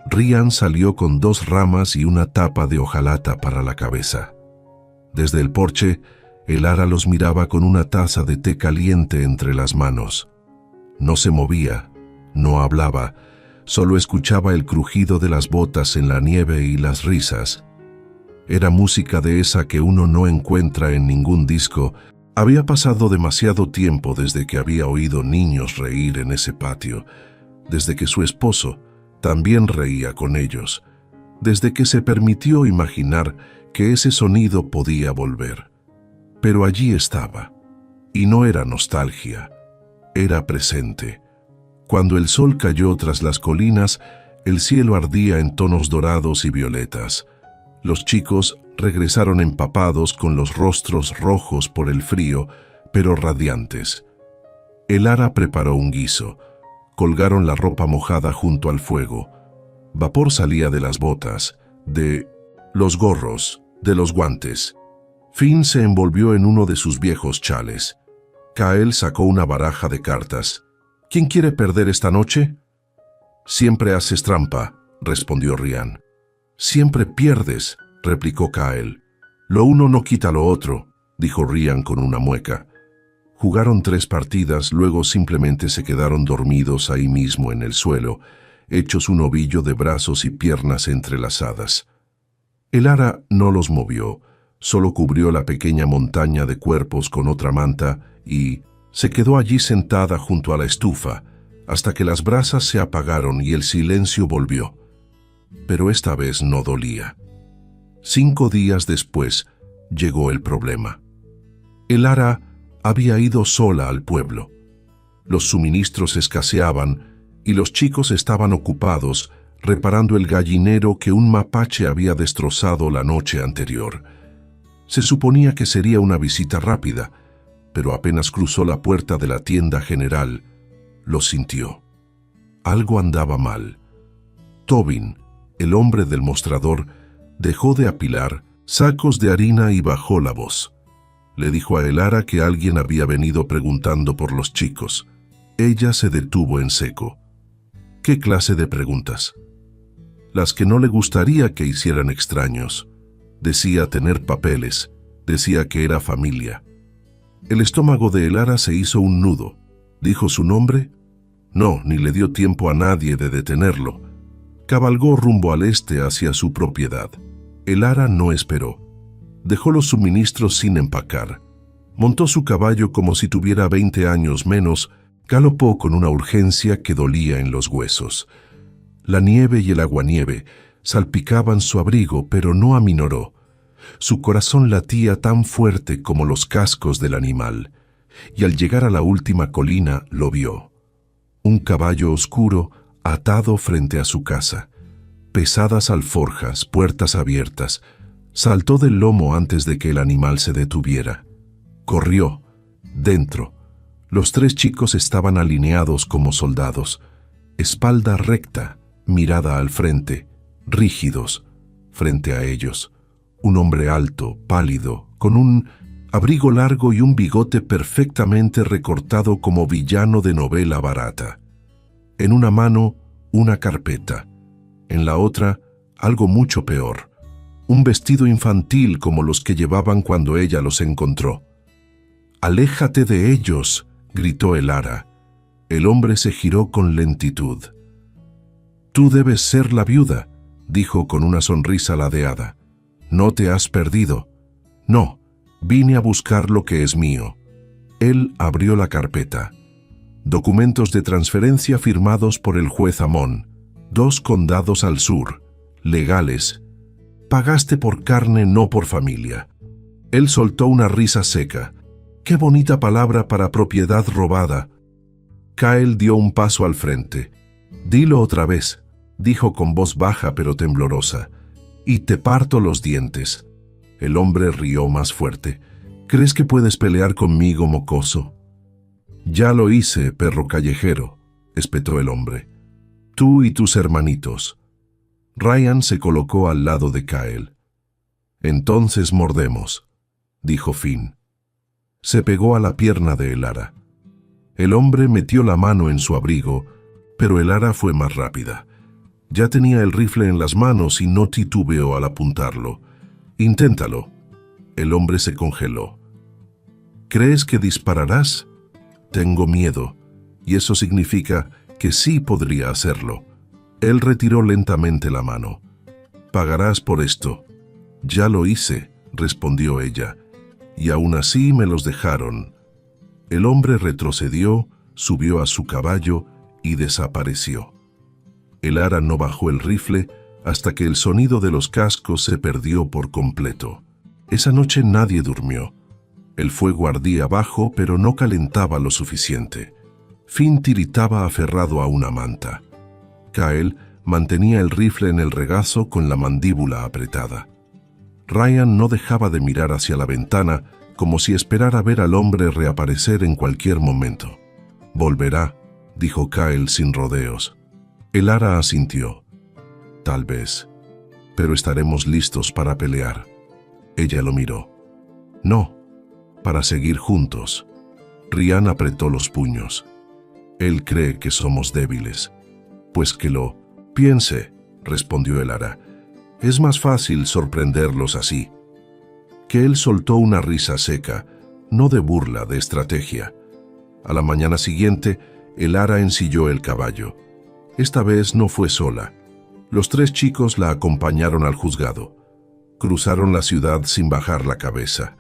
Ryan salió con 2 ramas y una tapa de hojalata para la cabeza. Desde el porche, Elara los miraba con una taza de té caliente entre las manos. No se movía, no hablaba, solo escuchaba el crujido de las botas en la nieve y las risas. Era música de esa que uno no encuentra en ningún disco. Había pasado demasiado tiempo desde que había oído niños reír en ese patio, desde que su esposo también reía con ellos, desde que se permitió imaginar que ese sonido podía volver. Pero allí estaba, y no era nostalgia, era presente. Cuando el sol cayó tras las colinas, el cielo ardía en tonos dorados y violetas. Los chicos regresaron empapados con los rostros rojos por el frío, pero radiantes. Elara preparó un guiso. Colgaron la ropa mojada junto al fuego. Vapor salía de las botas, de los gorros, de los guantes. Finn se envolvió en uno de sus viejos chales. Kyle sacó una baraja de cartas. «¿Quién quiere perder esta noche?» «Siempre haces trampa», respondió Ryan. «Siempre pierdes», replicó Kyle. «Lo uno no quita lo otro», dijo Ryan con una mueca. Jugaron 3 partidas, luego simplemente se quedaron dormidos ahí mismo en el suelo, hechos un ovillo de brazos y piernas entrelazadas. Elara no los movió, solo cubrió la pequeña montaña de cuerpos con otra manta y se quedó allí sentada junto a la estufa, hasta que las brasas se apagaron y el silencio volvió. Pero esta vez no dolía. 5 días después llegó el problema. Elara había ido sola al pueblo. Los suministros escaseaban y los chicos estaban ocupados reparando el gallinero que un mapache había destrozado la noche anterior. Se suponía que sería una visita rápida, pero apenas cruzó la puerta de la tienda general, lo sintió. Algo andaba mal. Tobin, el hombre del mostrador, dejó de apilar sacos de harina y bajó la voz. Le dijo a Elara que alguien había venido preguntando por los chicos. Ella se detuvo en seco. ¿Qué clase de preguntas? Las que no le gustaría que hicieran extraños. Decía tener papeles, decía que era familia. El estómago de Elara se hizo un nudo. ¿Dijo su nombre? No, ni le dio tiempo a nadie de detenerlo. Cabalgó rumbo al este hacia su propiedad. Elara no esperó. Dejó los suministros sin empacar. Montó su caballo como si tuviera 20 años menos, galopó con una urgencia que dolía en los huesos. La nieve y el aguanieve salpicaban su abrigo, pero no aminoró. Su corazón latía tan fuerte como los cascos del animal, y al llegar a la última colina lo vio. Un caballo oscuro atado frente a su casa. Pesadas alforjas, puertas abiertas. Saltó del lomo antes de que el animal se detuviera. Corrió. Dentro. Los 3 chicos estaban alineados como soldados. Espalda recta, mirada al frente, rígidos. Frente a ellos, un hombre alto, pálido, con un abrigo largo y un bigote perfectamente recortado como villano de novela barata. En una mano, una carpeta. En la otra, algo mucho peor. Un vestido infantil como los que llevaban cuando ella los encontró. «¡Aléjate de ellos!», gritó Elara. El hombre se giró con lentitud. «Tú debes ser la viuda», dijo con una sonrisa ladeada. «No te has perdido». «No, vine a buscar lo que es mío». Él abrió la carpeta. Documentos de transferencia firmados por el juez Amón. 2 condados al sur, legales. Pagaste por carne, no por familia. Él soltó una risa seca. ¡Qué bonita palabra para propiedad robada! Kyle dio un paso al frente. «Dilo otra vez», dijo con voz baja pero temblorosa, «y te parto los dientes». El hombre rió más fuerte. «¿Crees que puedes pelear conmigo, mocoso?» «Ya lo hice, perro callejero», espetó el hombre. «Tú y tus hermanitos». Ryan se colocó al lado de Kyle. «Entonces mordemos», dijo Finn. Se pegó a la pierna de Elara. El hombre metió la mano en su abrigo, pero Elara fue más rápida. Ya tenía el rifle en las manos y no titubeó al apuntarlo. «Inténtalo». El hombre se congeló. «¿Crees que dispararás?» «Tengo miedo, y eso significa que sí podría hacerlo». Él retiró lentamente la mano. «Pagarás por esto». «Ya lo hice», respondió ella, «y aún así me los dejaron». El hombre retrocedió, subió a su caballo y desapareció. Elara no bajó el rifle hasta que el sonido de los cascos se perdió por completo. Esa noche nadie durmió. El fuego ardía abajo, pero no calentaba lo suficiente. Finn tiritaba aferrado a una manta. Kyle mantenía el rifle en el regazo con la mandíbula apretada. Ryan no dejaba de mirar hacia la ventana como si esperara ver al hombre reaparecer en cualquier momento. «Volverá», dijo Kyle sin rodeos. Elara asintió. «Tal vez, pero estaremos listos para pelear». Ella lo miró. «No, para seguir juntos». Ryan apretó los puños. «Él cree que somos débiles». «Pues que lo piense», respondió Elara. «Es más fácil sorprenderlos así». Que él soltó una risa seca, no de burla, de estrategia. A la mañana siguiente, Elara ensilló el caballo. Esta vez no fue sola. Los 3 chicos la acompañaron al juzgado. Cruzaron la ciudad sin bajar la cabeza.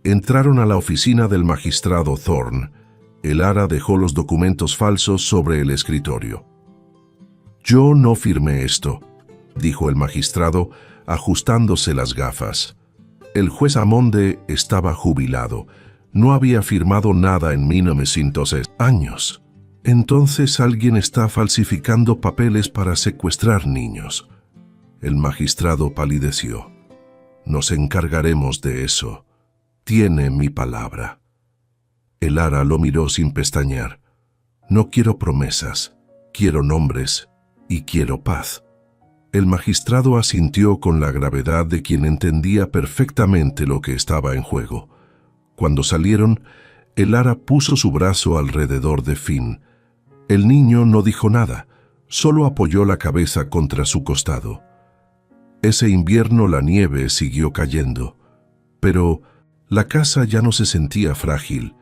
Entraron a la oficina del magistrado Thorne. Elara dejó los documentos falsos sobre el escritorio. «Yo no firmé esto», dijo el magistrado, ajustándose las gafas. El juez Amonde estaba jubilado. No había firmado nada en 1900 años. Entonces alguien está falsificando papeles para secuestrar niños. El magistrado palideció. «Nos encargaremos de eso. Tiene mi palabra». Elara lo miró sin pestañear. «No quiero promesas, quiero nombres y quiero paz». El magistrado asintió con la gravedad de quien entendía perfectamente lo que estaba en juego. Cuando salieron, Elara puso su brazo alrededor de Finn. El niño no dijo nada, solo apoyó la cabeza contra su costado. Ese invierno la nieve siguió cayendo, pero la casa ya no se sentía frágil.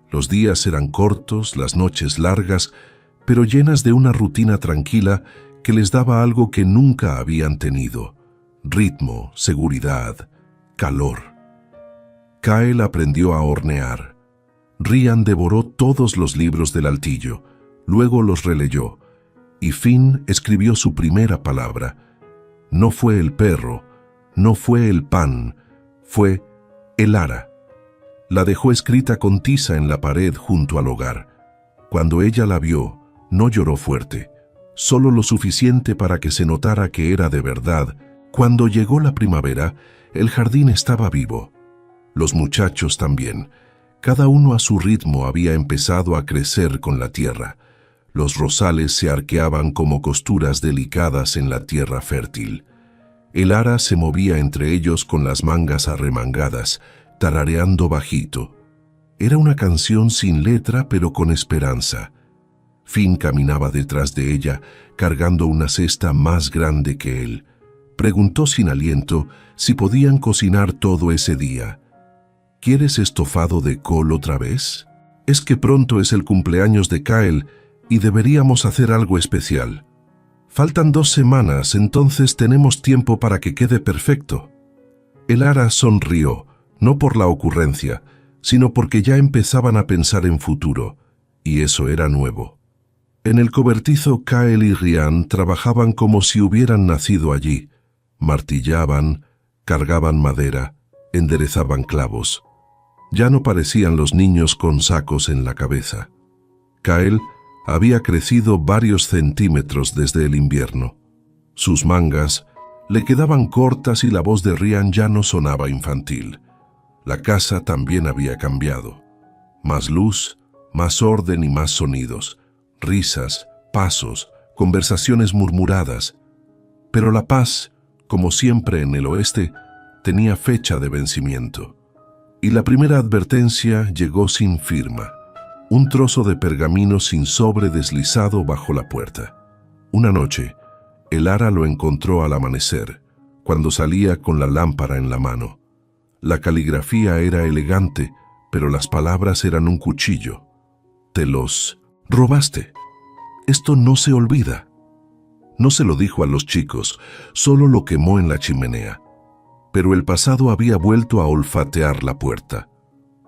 Los días eran cortos, las noches largas, pero llenas de una rutina tranquila que les daba algo que nunca habían tenido: ritmo, seguridad, calor. Kyle aprendió a hornear. Ryan devoró todos los libros del altillo, luego los releyó. y Finn escribió su primera palabra. No fue el perro, no fue el pan, fue Elara. La dejó escrita con tiza en la pared junto al hogar. Cuando ella la vio, no lloró fuerte, solo lo suficiente para que se notara que era de verdad. Cuando llegó la primavera, el jardín estaba vivo. Los muchachos también. Cada uno a su ritmo había empezado a crecer con la tierra. Los rosales se arqueaban como costuras delicadas en la tierra fértil. Elara se movía entre ellos con las mangas arremangadas, tarareando bajito. Era una canción sin letra, pero con esperanza. Finn caminaba detrás de ella, cargando una cesta más grande que él. Preguntó sin aliento si podían cocinar todo ese día. ¿Quieres estofado de col otra vez? Es que pronto es el cumpleaños de Kyle y deberíamos hacer algo especial. Faltan 2 semanas, entonces tenemos tiempo para que quede perfecto. Elara sonrió, no por la ocurrencia, sino porque ya empezaban a pensar en futuro, y eso era nuevo. En el cobertizo, Kyle y Ryan trabajaban como si hubieran nacido allí. Martillaban, cargaban madera, enderezaban clavos. Ya no parecían los niños con sacos en la cabeza. Kyle había crecido varios centímetros desde el invierno. Sus mangas le quedaban cortas y la voz de Ryan ya no sonaba infantil. La casa también había cambiado. Más luz, más orden y más sonidos. Risas, pasos, conversaciones murmuradas. Pero la paz, como siempre en el oeste, tenía fecha de vencimiento. Y la primera advertencia llegó sin firma. Un trozo de pergamino sin sobre deslizado bajo la puerta. Una noche, Elara lo encontró al amanecer, cuando salía con la lámpara en la mano. La caligrafía era elegante, pero las palabras eran un cuchillo. Te los robaste. Esto no se olvida. No se lo dijo a los chicos, solo lo quemó en la chimenea. Pero el pasado había vuelto a olfatear la puerta.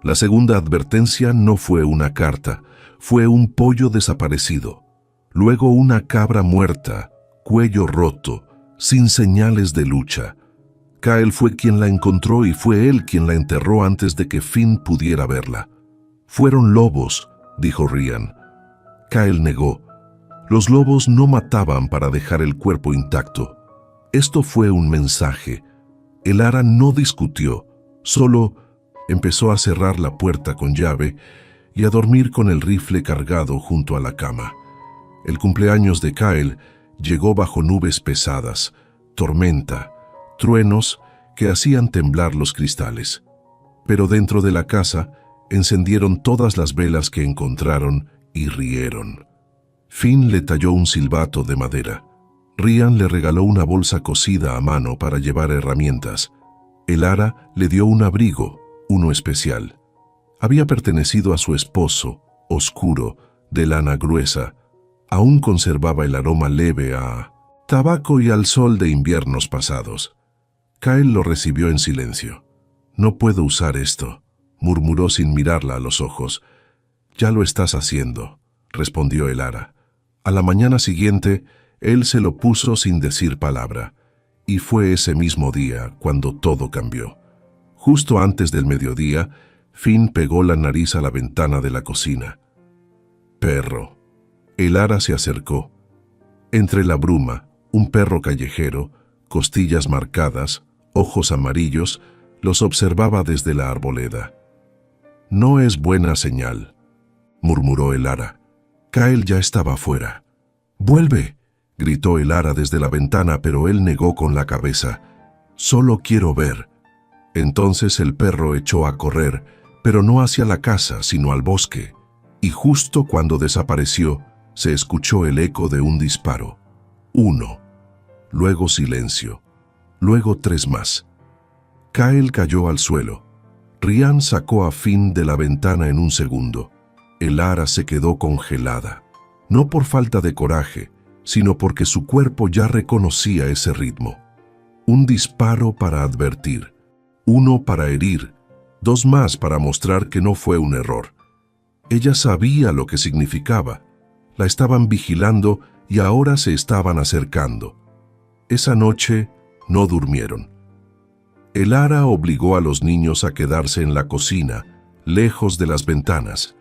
La segunda advertencia no fue una carta, fue un pollo desaparecido. Luego una cabra muerta, cuello roto, sin señales de lucha. Kyle fue quien la encontró y fue él quien la enterró antes de que Finn pudiera verla. Fueron lobos, dijo Ryan. Kyle negó. Los lobos no mataban para dejar el cuerpo intacto. Esto fue un mensaje. Elara no discutió, solo empezó a cerrar la puerta con llave y a dormir con el rifle cargado junto a la cama. El cumpleaños de Kyle llegó bajo nubes pesadas, tormenta, truenos que hacían temblar los cristales. Pero dentro de la casa encendieron todas las velas que encontraron y rieron. Finn le talló un silbato de madera. Ryan le regaló una bolsa cosida a mano para llevar herramientas. Elara le dio un abrigo, uno especial. Había pertenecido a su esposo, oscuro, de lana gruesa. Aún conservaba el aroma leve a tabaco y al sol de inviernos pasados. Kyle lo recibió en silencio. No puedo usar esto, murmuró sin mirarla a los ojos. Ya lo estás haciendo, respondió Elara. A la mañana siguiente, él se lo puso sin decir palabra, y fue ese mismo día cuando todo cambió. Justo antes del mediodía, Finn pegó la nariz a la ventana de la cocina. Perro. Elara se acercó. Entre la bruma, un perro callejero, costillas marcadas, ojos amarillos, los observaba desde la arboleda. No es buena señal, murmuró Elara. Kyle ya estaba afuera. ¡Vuelve!, gritó Elara desde la ventana, pero él negó con la cabeza. Solo quiero ver. Entonces el perro echó a correr, pero no hacia la casa, sino al bosque. Y justo cuando desapareció, se escuchó el eco de un disparo. 1. Luego silencio. Luego 3 más. Kyle cayó al suelo. Ryan sacó a Finn de la ventana en un segundo. Elara se quedó congelada. No por falta de coraje, sino porque su cuerpo ya reconocía ese ritmo. Un disparo para advertir, 1 para herir, 2 más para mostrar que no fue un error. Ella sabía lo que significaba. La estaban vigilando y ahora se estaban acercando. Esa noche no durmieron. El ara obligó a los niños a quedarse en la cocina, lejos de las ventanas.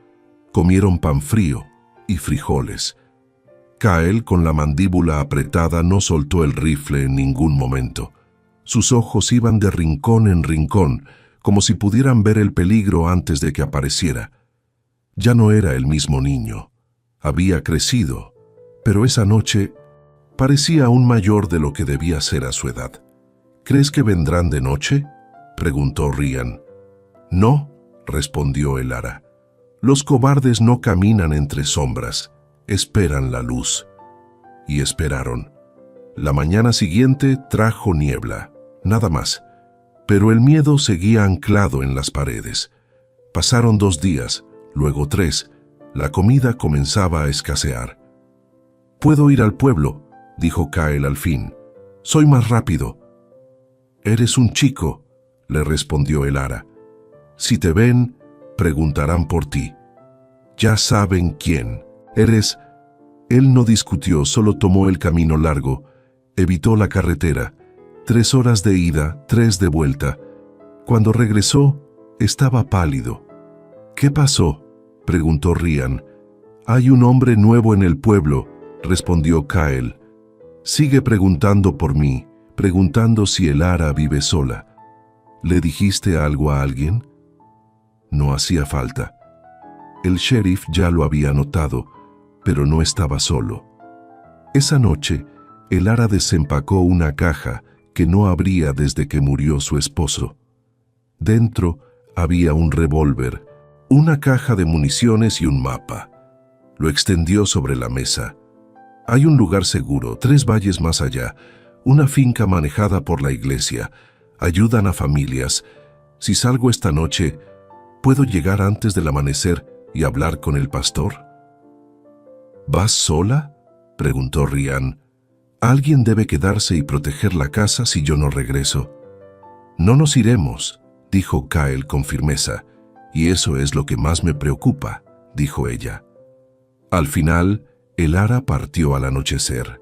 Comieron pan frío y frijoles. Kael, con la mandíbula apretada, no soltó el rifle en ningún momento. Sus ojos iban de rincón en rincón, como si pudieran ver el peligro antes de que apareciera. Ya no era el mismo niño. Había crecido, pero esa noche parecía aún mayor de lo que debía ser a su edad. ¿Crees que vendrán de noche?, preguntó Ryan. No, respondió el ara. Los cobardes no caminan entre sombras, esperan la luz. Y esperaron. La mañana siguiente trajo niebla, nada más, pero el miedo seguía anclado en las paredes. Pasaron 2 días, luego 3, la comida comenzaba a escasear. «Puedo ir al pueblo», dijo Kael al fin. «Soy más rápido». «Eres un chico», le respondió el ara. «Si te ven, preguntarán por ti. Ya saben quién eres». Él no discutió, solo tomó el camino largo, evitó la carretera. 3 horas de ida, 3 de vuelta. Cuando regresó, estaba pálido. «¿Qué pasó?», preguntó Ryan. «Hay un hombre nuevo en el pueblo», respondió Kael. «Sigue preguntando por mí, preguntando si el ara vive sola. ¿Le dijiste algo a alguien?». No hacía falta. El sheriff ya lo había notado, pero no estaba solo. Esa noche, el ara desempacó una caja que no abría desde que murió su esposo. Dentro había un revólver, una caja de municiones y un mapa. Lo extendió sobre la mesa. «Hay un lugar seguro, 3 valles más allá, una finca manejada por la iglesia. Ayudan a familias. Si salgo esta noche, ¿puedo llegar antes del amanecer y hablar con el pastor?». «¿Vas sola?», preguntó Ryan. «Alguien debe quedarse y proteger la casa si yo no regreso». «No nos iremos», dijo Kael con firmeza. «Y eso es lo que más me preocupa», dijo ella. Al final, el ara partió al anochecer.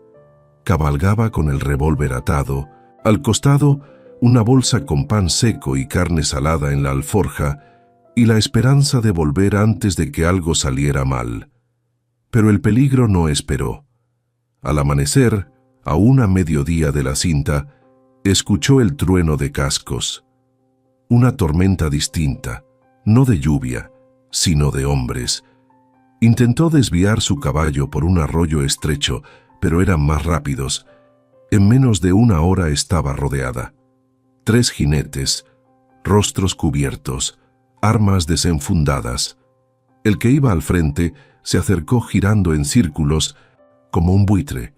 Cabalgaba con el revólver atado, al costado una bolsa con pan seco y carne salada en la alforja y la esperanza de volver antes de que algo saliera mal. Pero el peligro no esperó. Al amanecer, aún a mediodía de la cinta, escuchó el trueno de cascos. Una tormenta distinta, no de lluvia, sino de hombres. Intentó desviar su caballo por un arroyo estrecho, pero eran más rápidos. En menos de 1 hora estaba rodeada. 3 jinetes, rostros cubiertos, armas desenfundadas. El que iba al frente se acercó girando en círculos como un buitre.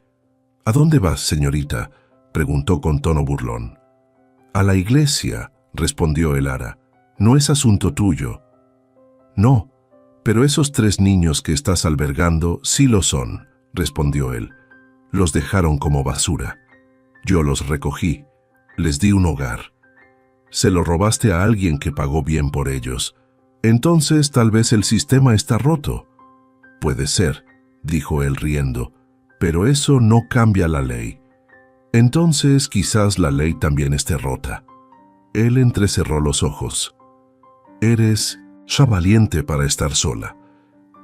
«¿A dónde vas, señorita?», preguntó con tono burlón. «A la iglesia», respondió el ara. «No es asunto tuyo». «No, pero esos 3 niños que estás albergando sí lo son», respondió él. «Los dejaron como basura. Yo los recogí, les di un hogar. Se lo robaste a alguien que pagó bien por ellos. Entonces tal vez el sistema está roto». «Puede ser», dijo él riendo, «pero eso no cambia la ley». «Entonces quizás la ley también esté rota». Él entrecerró los ojos. «Eres ya valiente para estar sola.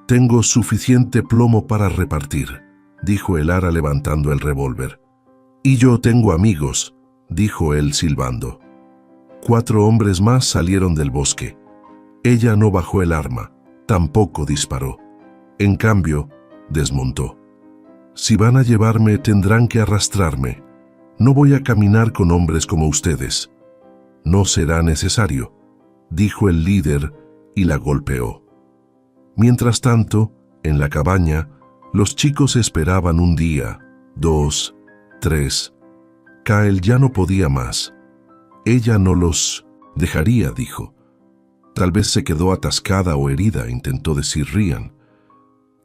Tengo suficiente plomo para repartir», dijo el ara levantando el revólver. «Y yo tengo amigos», dijo él silbando. 4 hombres más salieron del bosque. Ella no bajó el arma, tampoco disparó. En cambio, desmontó. «Si van a llevarme, tendrán que arrastrarme. No voy a caminar con hombres como ustedes». «No será necesario», dijo el líder y la golpeó. Mientras tanto, en la cabaña, los chicos esperaban 1 día, 2, 3. Kael ya no podía más. Ella no los dejaría, dijo. Tal vez se quedó atascada o herida, intentó decir Ryan.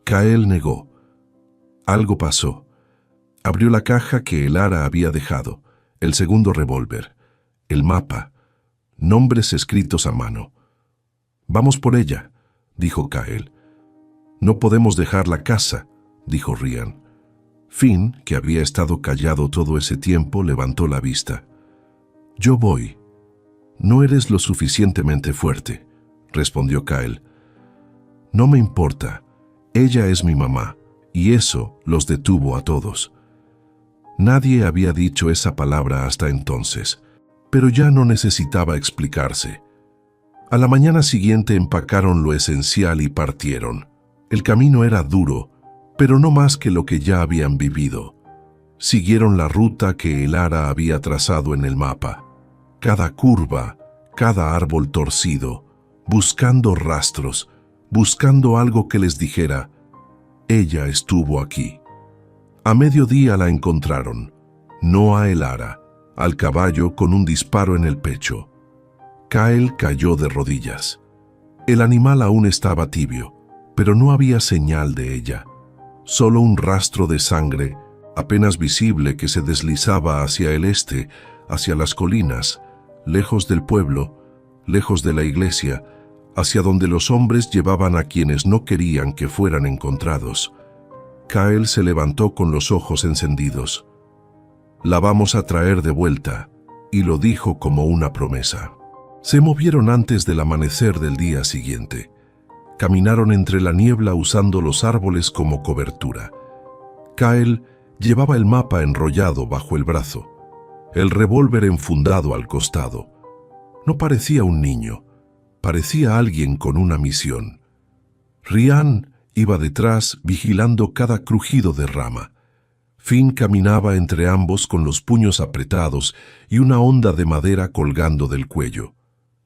Kael negó. Algo pasó. Abrió la caja que el ara había dejado, el segundo revólver, el mapa, nombres escritos a mano. «Vamos por ella», dijo Kael. «No podemos dejar la casa», dijo Ryan. Finn, que había estado callado todo ese tiempo, levantó la vista. «Yo voy». «No eres lo suficientemente fuerte», respondió Kyle. «No me importa. Ella es mi mamá, y eso los detuvo a todos». Nadie había dicho esa palabra hasta entonces, pero ya no necesitaba explicarse. A la mañana siguiente empacaron lo esencial y partieron. El camino era duro, pero no más que lo que ya habían vivido. Siguieron la ruta que Elara había trazado en el mapa. Cada curva, cada árbol torcido, buscando rastros, buscando algo que les dijera, ella estuvo aquí. A mediodía la encontraron, no a Elara, al caballo con un disparo en el pecho. Kyle cayó de rodillas. El animal aún estaba tibio, pero no había señal de ella. Solo un rastro de sangre, apenas visible, que se deslizaba hacia el este, hacia las colinas, lejos del pueblo, lejos de la iglesia, hacia donde los hombres llevaban a quienes no querían que fueran encontrados. Kyle se levantó con los ojos encendidos. «La vamos a traer de vuelta», y lo dijo como una promesa. Se movieron antes del amanecer del día siguiente. Caminaron entre la niebla usando los árboles como cobertura. Kyle llevaba el mapa enrollado bajo el brazo, el revólver enfundado al costado. No parecía un niño, parecía alguien con una misión. Rhiann iba detrás vigilando cada crujido de rama. Finn caminaba entre ambos con los puños apretados y una honda de madera colgando del cuello.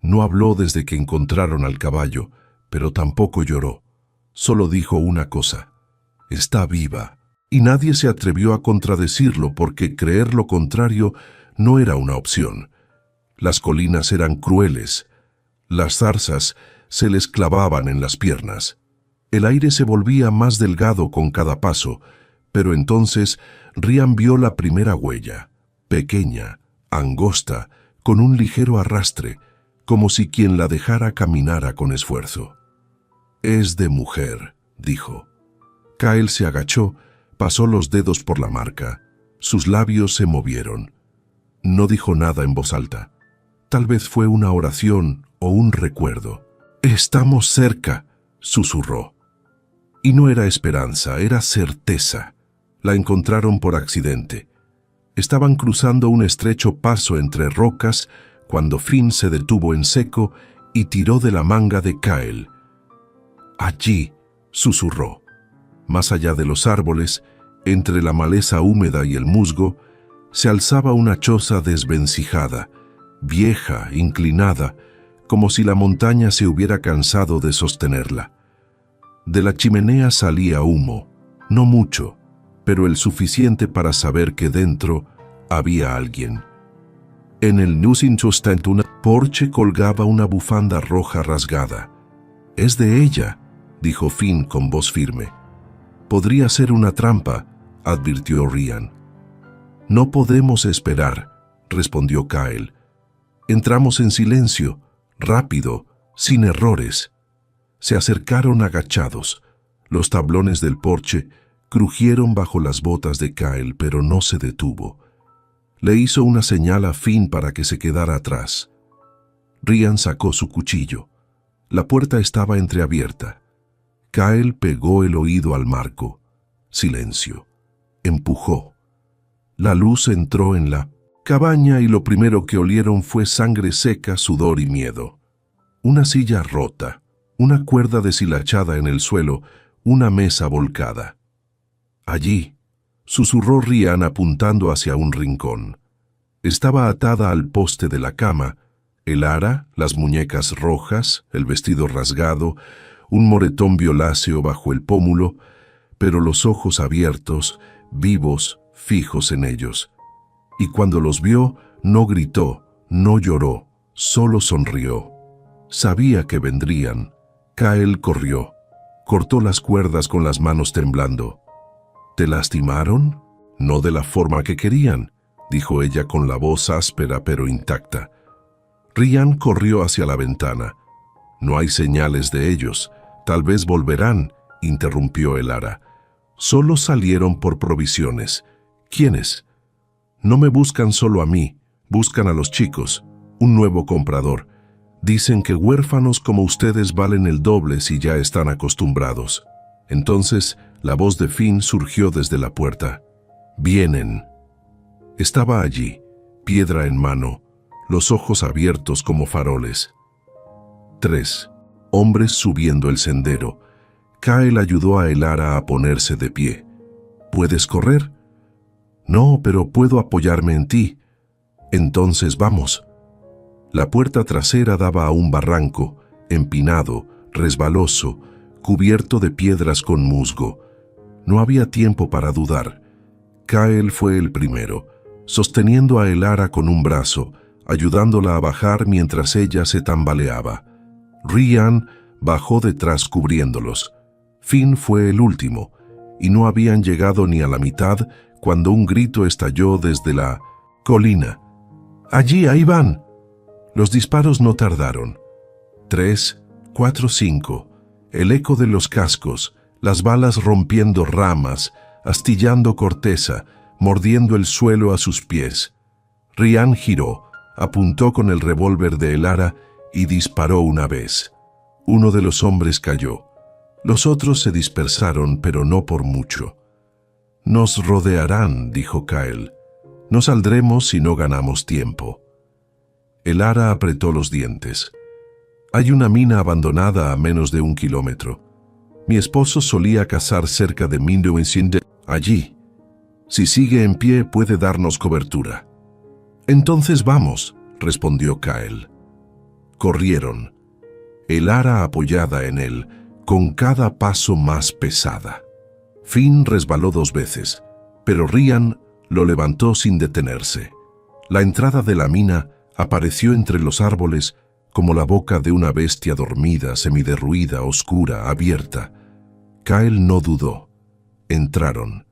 No habló desde que encontraron al caballo, pero tampoco lloró. Solo dijo una cosa: «Está viva». Y nadie se atrevió a contradecirlo porque creer lo contrario no era una opción. Las colinas eran crueles. Las zarzas se les clavaban en las piernas. El aire se volvía más delgado con cada paso, pero entonces Rhiann vio la primera huella, pequeña, angosta, con un ligero arrastre, como si quien la dejara caminara con esfuerzo. «Es de mujer», dijo. Kyle se agachó, pasó los dedos por la marca. Sus labios se movieron. No dijo nada en voz alta. Tal vez fue una oración o un recuerdo. «Estamos cerca», susurró. Y no era esperanza, era certeza. La encontraron por accidente. Estaban cruzando un estrecho paso entre rocas cuando Finn se detuvo en seco y tiró de la manga de Kyle. «Allí», susurró. Más allá de los árboles, entre la maleza húmeda y el musgo, se alzaba una choza desvencijada, vieja, inclinada, como si la montaña se hubiera cansado de sostenerla. De la chimenea salía humo, no mucho, pero el suficiente para saber que dentro había alguien. En el Nusinchostantuna porche colgaba una bufanda roja rasgada. «Es de ella», dijo Finn con voz firme. «Podría ser una trampa», advirtió Rhiann. «No podemos esperar», respondió Kyle. «Entramos en silencio, rápido, sin errores». Se acercaron agachados. Los tablones del porche crujieron bajo las botas de Kyle, pero no se detuvo. Le hizo una señal a Finn para que se quedara atrás. Rhiann sacó su cuchillo. La puerta estaba entreabierta. Kyle pegó el oído al marco. Silencio. Empujó. La luz entró en la cabaña y lo primero que olieron fue sangre seca, sudor y miedo. Una silla rota, una cuerda deshilachada en el suelo, una mesa volcada. «Allí», susurró Rhiann apuntando hacia un rincón. Estaba atada al poste de la cama, Elara, las muñecas rojas, el vestido rasgado, un moretón violáceo bajo el pómulo, pero los ojos abiertos, vivos, fijos en ellos. Y cuando los vio, no gritó, no lloró, solo sonrió. Sabía que vendrían. Kyle corrió. Cortó las cuerdas con las manos temblando. «¿Te lastimaron?» «No de la forma que querían», dijo ella con la voz áspera pero intacta. Rhiann corrió hacia la ventana. «No hay señales de ellos. Tal vez volverán», interrumpió Elara. Solo salieron por provisiones. ¿Quiénes? No me buscan solo a mí, buscan a los chicos, un nuevo comprador. Dicen que huérfanos como ustedes valen el doble si ya están acostumbrados. Entonces, la voz de Finn surgió desde la puerta. «Vienen». Estaba allí, piedra en mano, los ojos abiertos como faroles. 3. Hombres subiendo el sendero. Kyle ayudó a Elara a ponerse de pie. «¿Puedes correr?» «No, pero puedo apoyarme en ti». «Entonces vamos». La puerta trasera daba a un barranco, empinado, resbaloso, cubierto de piedras con musgo. No había tiempo para dudar. Kyle fue el primero, sosteniendo a Elara con un brazo, ayudándola a bajar mientras ella se tambaleaba. Rhiann bajó detrás cubriéndolos. Finn fue el último, y no habían llegado ni a la mitad cuando un grito estalló desde la colina. «¡Allí, ahí van!». Los disparos no tardaron. 3, 4, 5. El eco de los cascos, las balas rompiendo ramas, astillando corteza, mordiendo el suelo a sus pies. Rhiann giró, apuntó con el revólver de Elara y disparó una vez. Uno de los hombres cayó. Los otros se dispersaron, pero no por mucho. «Nos rodearán», dijo Kyle. «No saldremos si no ganamos tiempo». Elara apretó los dientes. «Hay una mina abandonada a menos de 1 kilómetro. Mi esposo solía cazar cerca de Mindouinsinde, allí. Si sigue en pie puede darnos cobertura». «Entonces vamos», respondió Kyle. Corrieron. Elara apoyada en él, con cada paso más pesada. Finn resbaló 2 veces, pero Rhiann lo levantó sin detenerse. La entrada de la mina apareció entre los árboles como la boca de una bestia dormida, semiderruida, oscura, abierta. Kyle no dudó. Entraron.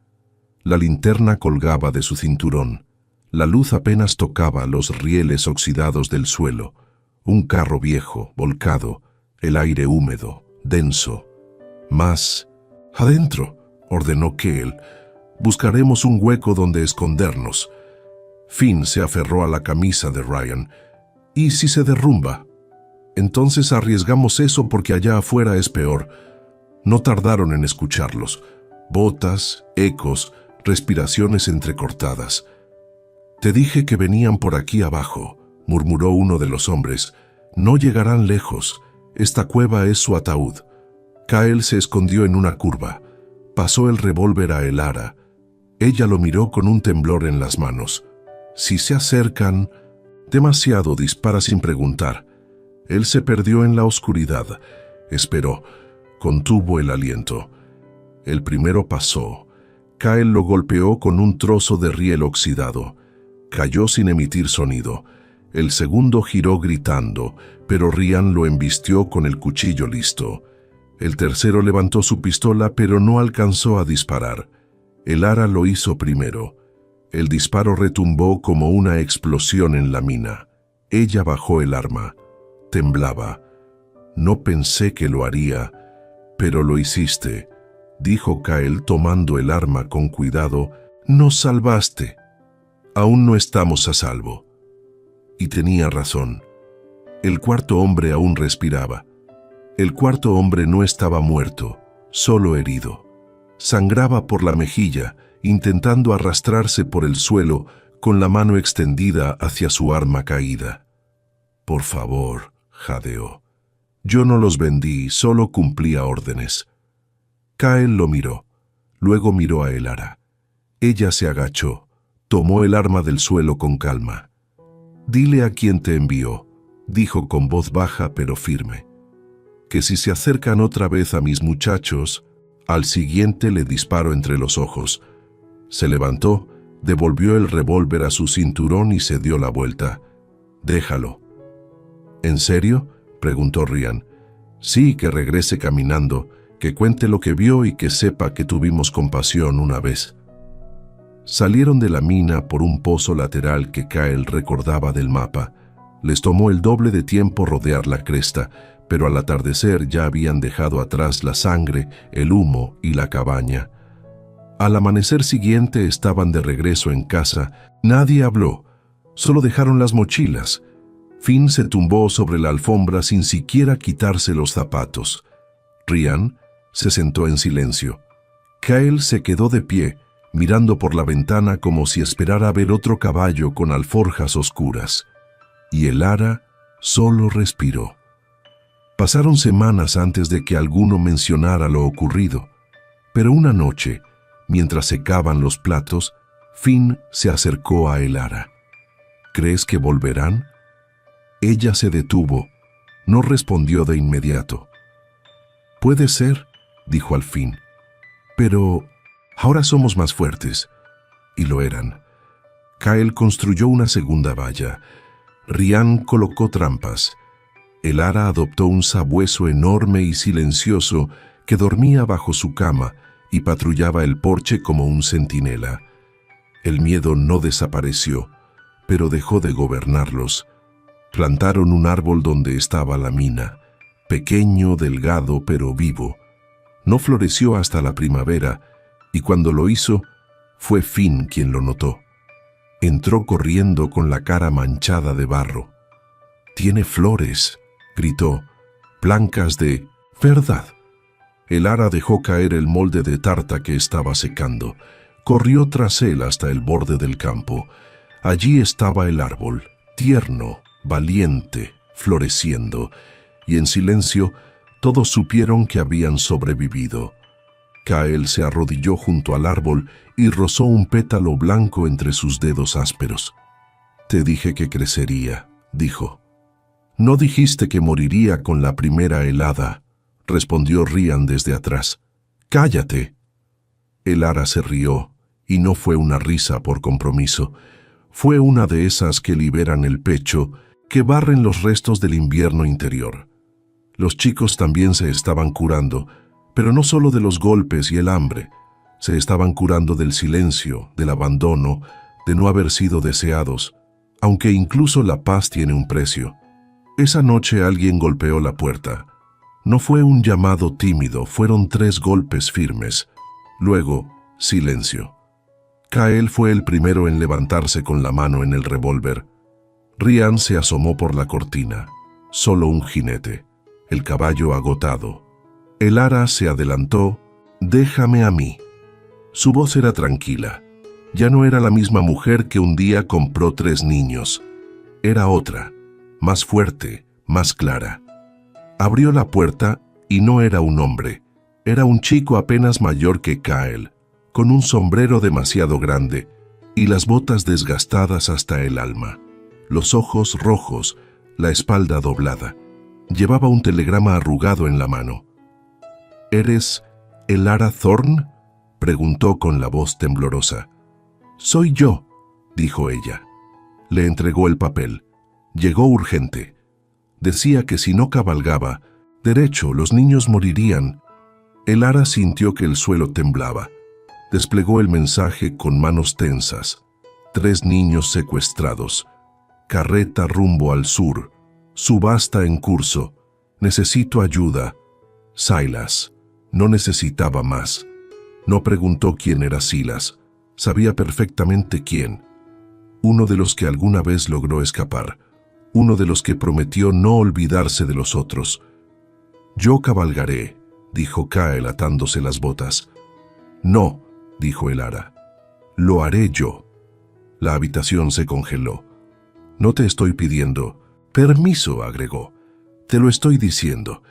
La linterna colgaba de su cinturón. La luz apenas tocaba los rieles oxidados del suelo. Un carro viejo, volcado, el aire húmedo, denso. «Más adentro», ordenó Kyle. «Buscaremos un hueco donde escondernos». Finn se aferró a la camisa de Rhiann. «¿Y si se derrumba?» «Entonces arriesgamos eso porque allá afuera es peor». No tardaron en escucharlos. Botas, ecos, respiraciones entrecortadas. «Te dije que venían por aquí abajo», murmuró uno de los hombres. «No llegarán lejos. Esta cueva es su ataúd». Kyle se escondió en una curva. Pasó el revólver a Elara. Ella lo miró con un temblor en las manos. «Si se acercan...». «Demasiado», dispara sin preguntar. Él se perdió en la oscuridad. Esperó. Contuvo el aliento. El primero pasó. Kyle lo golpeó con un trozo de riel oxidado. Cayó sin emitir sonido. El segundo giró gritando, pero Rhiann lo embistió con el cuchillo listo. El tercero levantó su pistola, pero no alcanzó a disparar. Elara lo hizo primero. El disparo retumbó como una explosión en la mina. Ella bajó el arma. Temblaba. «No pensé que lo haría, pero lo hiciste», dijo Kyle tomando el arma con cuidado. «Nos salvaste. Aún no estamos a salvo». Y tenía razón. El cuarto hombre aún respiraba. El cuarto hombre no estaba muerto, solo herido. Sangraba por la mejilla, intentando arrastrarse por el suelo con la mano extendida hacia su arma caída. «Por favor», jadeó. «Yo no los vendí, solo cumplía órdenes». Kyle lo miró. Luego miró a Elara. Ella se agachó, tomó el arma del suelo con calma. «Dile a quien te envió», dijo con voz baja pero firme, «que si se acercan otra vez a mis muchachos, al siguiente le disparo entre los ojos». Se levantó, devolvió el revólver a su cinturón y se dio la vuelta. «Déjalo». «¿En serio?», preguntó Rhiann. «Sí, que regrese caminando, que cuente lo que vio y que sepa que tuvimos compasión una vez». Salieron de la mina por un pozo lateral que Kyle recordaba del mapa. Les tomó el doble de tiempo rodear la cresta, pero al atardecer ya habían dejado atrás la sangre, el humo y la cabaña. Al amanecer siguiente estaban de regreso en casa. Nadie habló, solo dejaron las mochilas. Finn se tumbó sobre la alfombra sin siquiera quitarse los zapatos. Rhiann se sentó en silencio. Kyle se quedó de pie, mirando por la ventana como si esperara ver otro caballo con alforjas oscuras. Y el ara solo respiró. Pasaron semanas antes de que alguno mencionara lo ocurrido, pero una noche, mientras secaban los platos, Finn se acercó a Elara. ¿Crees que volverán? Ella se detuvo. No respondió de inmediato. Puede ser, dijo al fin. Pero ahora somos más fuertes. Y lo eran. Kyle construyó una segunda valla. Rhiann colocó trampas. Elara adoptó un sabueso enorme y silencioso que dormía bajo su cama y patrullaba el porche como un centinela. El miedo no desapareció, pero dejó de gobernarlos. Plantaron un árbol donde estaba la mina, pequeño, delgado, pero vivo. No floreció hasta la primavera, y cuando lo hizo, fue Finn quien lo notó. Entró corriendo con la cara manchada de barro. «Tiene flores», gritó, «blancas de verdad». Elara dejó caer el molde de tarta que estaba secando. Corrió tras él hasta el borde del campo. Allí estaba el árbol, tierno, valiente, floreciendo, y en silencio todos supieron que habían sobrevivido. Kyle se arrodilló junto al árbol y rozó un pétalo blanco entre sus dedos ásperos. «Te dije que crecería», dijo. «No dijiste que moriría con la primera helada», respondió Rhiann desde atrás. «Cállate». Elara se rió, y no fue una risa por compromiso. Fue una de esas que liberan el pecho, que barren los restos del invierno interior. Los chicos también se estaban curando, pero no solo de los golpes y el hambre. Se estaban curando del silencio, del abandono, de no haber sido deseados, aunque incluso la paz tiene un precio. Esa noche alguien golpeó la puerta. No fue un llamado tímido, fueron 3 golpes firmes. Luego, silencio. Kyle fue el primero en levantarse con la mano en el revólver. Rhiann se asomó por la cortina. Solo un jinete, el caballo agotado. Elara se adelantó. «Déjame a mí». Su voz era tranquila. Ya no era la misma mujer que un día compró 3 niños. Era otra, más fuerte, más clara. Abrió la puerta y no era un hombre. Era un chico apenas mayor que Kyle, con un sombrero demasiado grande y las botas desgastadas hasta el alma, los ojos rojos, la espalda doblada. Llevaba un telegrama arrugado en la mano. «¿Eres Elara Thorne?», preguntó con la voz temblorosa. «Soy yo», dijo ella. Le entregó el papel. Llegó urgente. Decía que si no cabalgaba, derecho, los niños morirían. Elara sintió que el suelo temblaba. Desplegó el mensaje con manos tensas. 3 niños secuestrados. Carreta rumbo al sur. Subasta en curso. Necesito ayuda. Silas. No necesitaba más. No preguntó quién era Silas. Sabía perfectamente quién. Uno de los que alguna vez logró escapar. Uno de los que prometió no olvidarse de los otros. «Yo cabalgaré», dijo Kyle atándose las botas. «No», dijo Elara. «Lo haré yo». La habitación se congeló. «No te estoy pidiendo permiso», agregó. «Te lo estoy diciendo.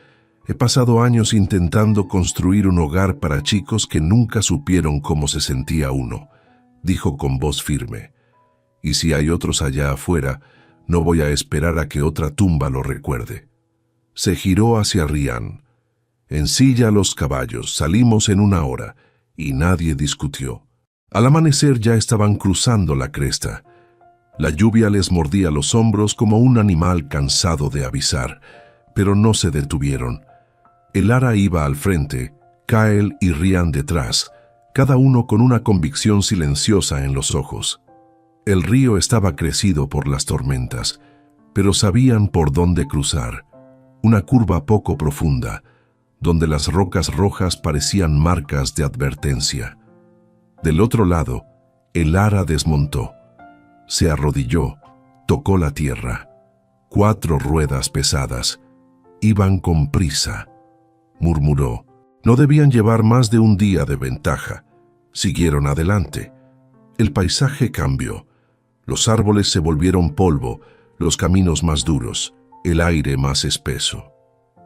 He pasado años intentando construir un hogar para chicos que nunca supieron cómo se sentía uno», dijo con voz firme. «Y si hay otros allá afuera, no voy a esperar a que otra tumba lo recuerde». Se giró hacia Rhiann. «Ensilla los caballos, salimos en 1 hora», y nadie discutió. Al amanecer ya estaban cruzando la cresta. La lluvia les mordía los hombros como un animal cansado de avisar, pero no se detuvieron. Elara iba al frente, Kyle y Rhiann detrás, cada uno con una convicción silenciosa en los ojos. El río estaba crecido por las tormentas, pero sabían por dónde cruzar. Una curva poco profunda, donde las rocas rojas parecían marcas de advertencia. Del otro lado, el ara desmontó. Se arrodilló, tocó la tierra. 4 ruedas pesadas. Iban con prisa. Murmuró. No debían llevar más de un día de ventaja. Siguieron adelante. El paisaje cambió. Los árboles se volvieron polvo, los caminos más duros, el aire más espeso.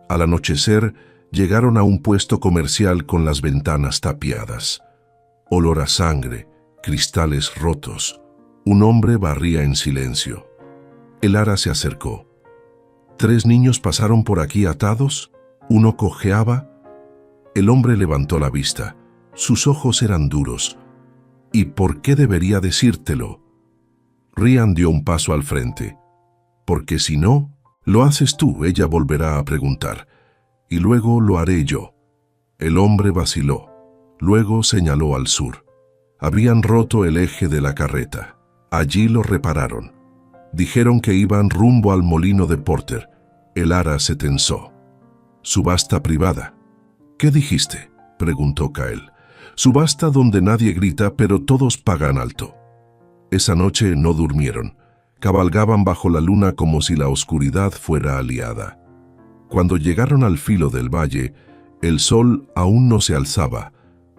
Al anochecer, llegaron a un puesto comercial con las ventanas tapiadas. Olor a sangre, cristales rotos. Un hombre barría en silencio. El ara se acercó. 3 niños pasaron por aquí atados. Uno cojeaba. El hombre levantó la vista. Sus ojos eran duros. ¿Y por qué debería decírtelo? Ryan dio un paso al frente. Porque si no, lo haces tú, ella volverá a preguntar. Y luego lo haré yo. El hombre vaciló. Luego señaló al sur. Habían roto el eje de la carreta. Allí lo repararon. Dijeron que iban rumbo al molino de Porter. El ara se tensó. Subasta privada. ¿Qué dijiste?, preguntó Kael. Subasta donde nadie grita, pero todos pagan alto. Esa noche no durmieron. Cabalgaban bajo la luna como si la oscuridad fuera aliada. Cuando llegaron al filo del valle, el sol aún no se alzaba,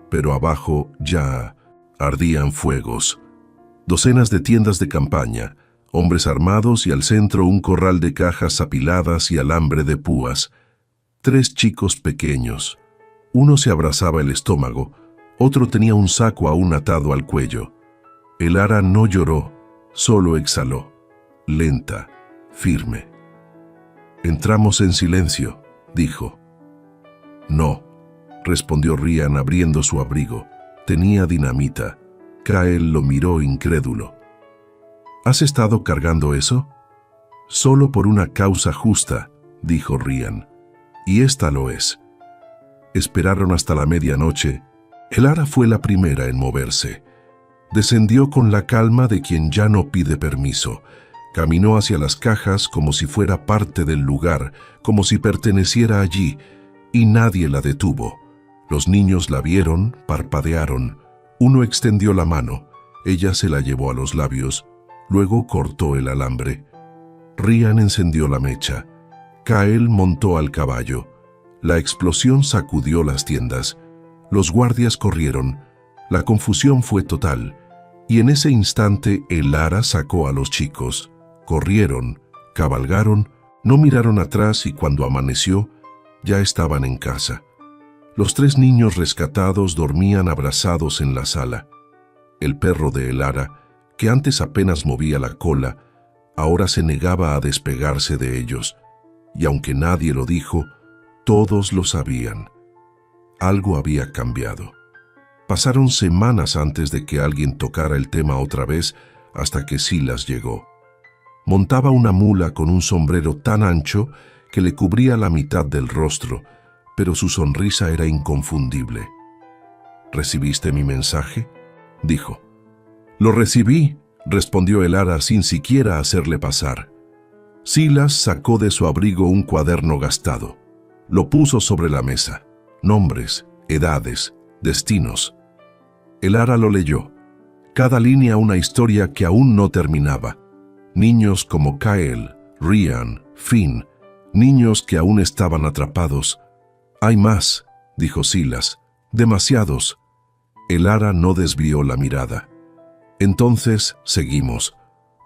pero abajo ya ardían fuegos. Docenas de tiendas de campaña, hombres armados y al centro un corral de cajas apiladas y alambre de púas. 3 chicos pequeños. Uno se abrazaba el estómago, otro tenía un saco aún atado al cuello. El ara no lloró, solo exhaló, lenta, firme. Entramos en silencio, dijo. No, respondió Ryan abriendo su abrigo. Tenía dinamita. Kael lo miró incrédulo. ¿Has estado cargando eso? Solo por una causa justa, dijo Ryan. Y esta lo es. Esperaron hasta la medianoche. El ara fue la primera en moverse. Descendió con la calma de quien ya no pide permiso. Caminó hacia las cajas como si fuera parte del lugar, como si perteneciera allí, y nadie la detuvo. Los niños la vieron, parpadearon. Uno extendió la mano. Ella se la llevó a los labios. Luego cortó el alambre. Ryan encendió la mecha. Kael montó al caballo. La explosión sacudió las tiendas. Los guardias corrieron. La confusión fue total. Y en ese instante el ara sacó a los chicos. Corrieron, cabalgaron, no miraron atrás y cuando amaneció, ya estaban en casa. Los 3 niños rescatados dormían abrazados en la sala. El perro de el ara, que antes apenas movía la cola, ahora se negaba a despegarse de ellos. Y aunque nadie lo dijo, todos lo sabían. Algo había cambiado. Pasaron semanas antes de que alguien tocara el tema otra vez hasta que Silas llegó. Montaba una mula con un sombrero tan ancho que le cubría la mitad del rostro, pero su sonrisa era inconfundible. ¿Recibiste mi mensaje?, dijo. Lo recibí, respondió el ara sin siquiera hacerle pasar. Silas sacó de su abrigo un cuaderno gastado. Lo puso sobre la mesa. Nombres, edades, destinos. El ara lo leyó. Cada línea una historia que aún no terminaba. Niños como Kael, Ryan, Finn, niños que aún estaban atrapados. Hay más, dijo Silas, demasiados. El ara no desvió la mirada. Entonces seguimos.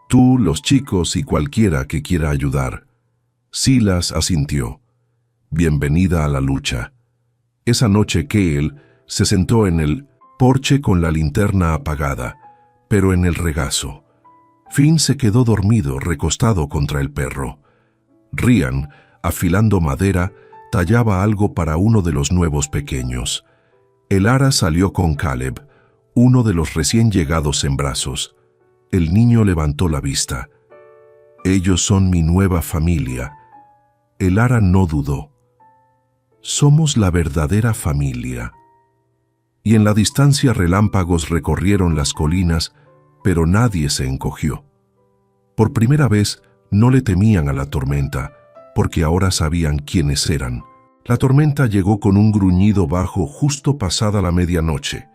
Tú, los chicos y cualquiera que quiera ayudar. Silas asintió. Bienvenida a la lucha. Esa noche Kael se sentó en el porche con la linterna apagada, pero en el regazo. Finn se quedó dormido, recostado contra el perro. Ryan, afilando madera, tallaba algo para uno de los nuevos pequeños. El ara salió con Caleb, uno de los recién llegados en brazos. El niño levantó la vista. Ellos son mi nueva familia. El ara no dudó. Somos la verdadera familia. Y en la distancia relámpagos recorrieron las colinas, pero nadie se encogió. Por primera vez no le temían a la tormenta, porque ahora sabían quiénes eran. La tormenta llegó con un gruñido bajo justo pasada la medianoche.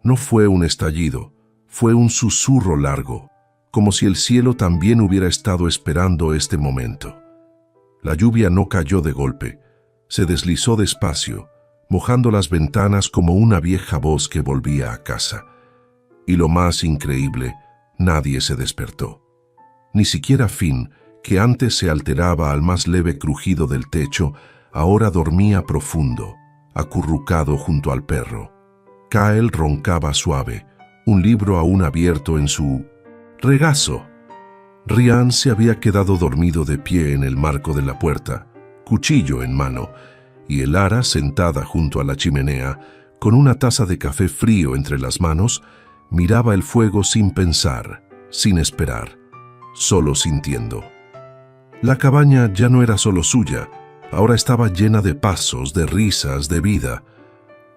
No fue un estallido, fue un susurro largo, como si el cielo también hubiera estado esperando este momento. La lluvia no cayó de golpe, se deslizó despacio, mojando las ventanas como una vieja voz que volvía a casa. Y lo más increíble, nadie se despertó. Ni siquiera Finn, que antes se alteraba al más leve crujido del techo, ahora dormía profundo, acurrucado junto al perro. Kyle roncaba suave, un libro aún abierto en su regazo. Ryan se había quedado dormido de pie en el marco de la puerta, cuchillo en mano, y Elara, sentada junto a la chimenea, con una taza de café frío entre las manos, miraba el fuego sin pensar, sin esperar, solo sintiendo. La cabaña ya no era solo suya, ahora estaba llena de pasos, de risas, de vida.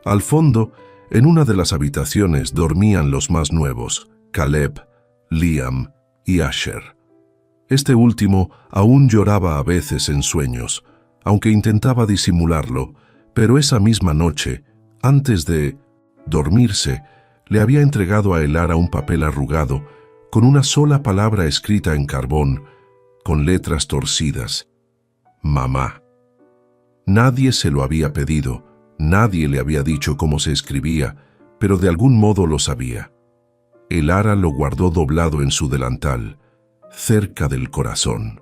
Al fondo, en una de las habitaciones dormían los más nuevos, Caleb, Liam y Asher. Este último aún lloraba a veces en sueños, aunque intentaba disimularlo, pero esa misma noche, antes de dormirse, le había entregado a Elara un papel arrugado, con una sola palabra escrita en carbón, con letras torcidas: mamá. Nadie se lo había pedido, nadie le había dicho cómo se escribía, pero de algún modo lo sabía. Elara lo guardó doblado en su delantal, cerca del corazón.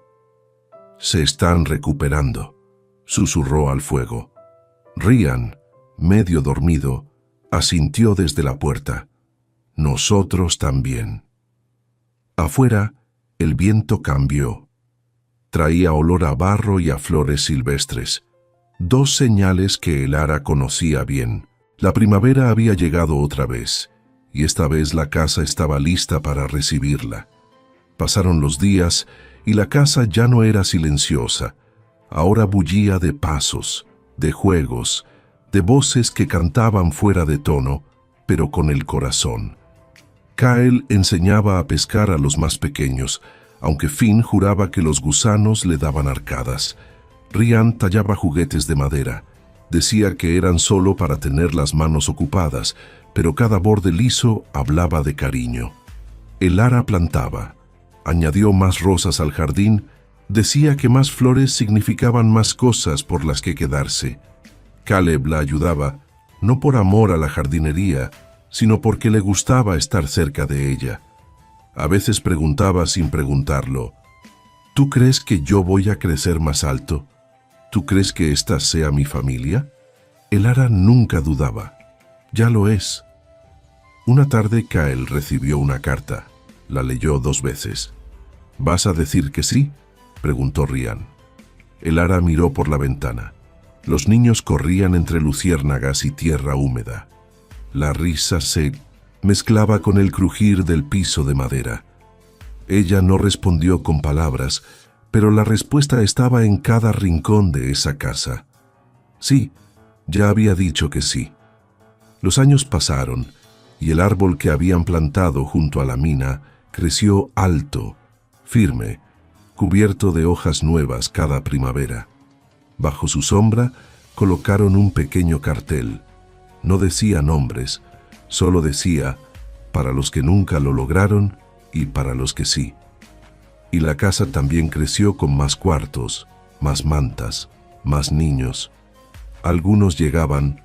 Se están recuperando, susurró al fuego. Ryan, medio dormido, asintió desde la puerta. Nosotros también. Afuera, el viento cambió. Traía olor a barro y a flores silvestres. Dos señales que Elara conocía bien. La primavera había llegado otra vez, y esta vez la casa estaba lista para recibirla. Pasaron los días y la casa ya no era silenciosa. Ahora bullía de pasos, de juegos, de voces que cantaban fuera de tono, pero con el corazón. Kyle enseñaba a pescar a los más pequeños, aunque Finn juraba que los gusanos le daban arcadas. Ryan tallaba juguetes de madera. Decía que eran solo para tener las manos ocupadas, pero cada borde liso hablaba de cariño. Elara plantaba. Añadió más rosas al jardín. Decía que más flores significaban más cosas por las que quedarse. Caleb la ayudaba, no por amor a la jardinería, sino porque le gustaba estar cerca de ella. A veces preguntaba sin preguntarlo: ¿tú crees que yo voy a crecer más alto? ¿Tú crees que esta sea mi familia? Elara nunca dudaba. Ya lo es. Una tarde Kyle recibió una carta. La leyó 2 veces. ¿Vas a decir que sí?, preguntó Ryan. Elara miró por la ventana. Los niños corrían entre luciérnagas y tierra húmeda. La risa se mezclaba con el crujir del piso de madera. Ella no respondió con palabras, pero la respuesta estaba en cada rincón de esa casa. Sí, ya había dicho que sí. Los años pasaron, y el árbol que habían plantado junto a la mina creció alto, firme, cubierto de hojas nuevas cada primavera. Bajo su sombra colocaron un pequeño cartel. No decía nombres, solo decía: para los que nunca lo lograron y para los que sí. Y la casa también creció con más cuartos, más mantas, más niños. Algunos llegaban,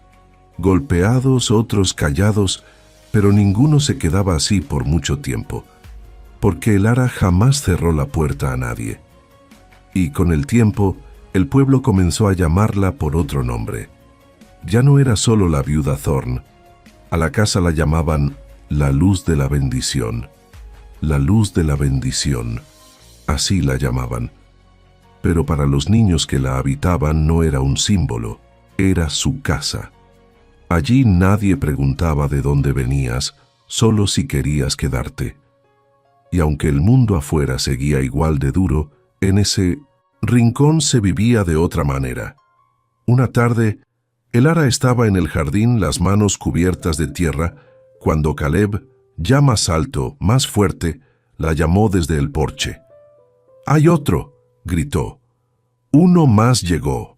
golpeados, otros callados, pero ninguno se quedaba así por mucho tiempo, porque Elara jamás cerró la puerta a nadie. Y con el tiempo, el pueblo comenzó a llamarla por otro nombre. Ya no era solo la viuda Thorne. A la casa la llamaban la luz de la bendición. La luz de la bendición. Así la llamaban. Pero para los niños que la habitaban no era un símbolo, era su casa. Allí nadie preguntaba de dónde venías, solo si querías quedarte. Y aunque el mundo afuera seguía igual de duro, en ese rincón se vivía de otra manera. Una tarde, Elara estaba en el jardín, las manos cubiertas de tierra, cuando Caleb, ya más alto, más fuerte, la llamó desde el porche. «¡Hay otro!», gritó. «Uno más llegó».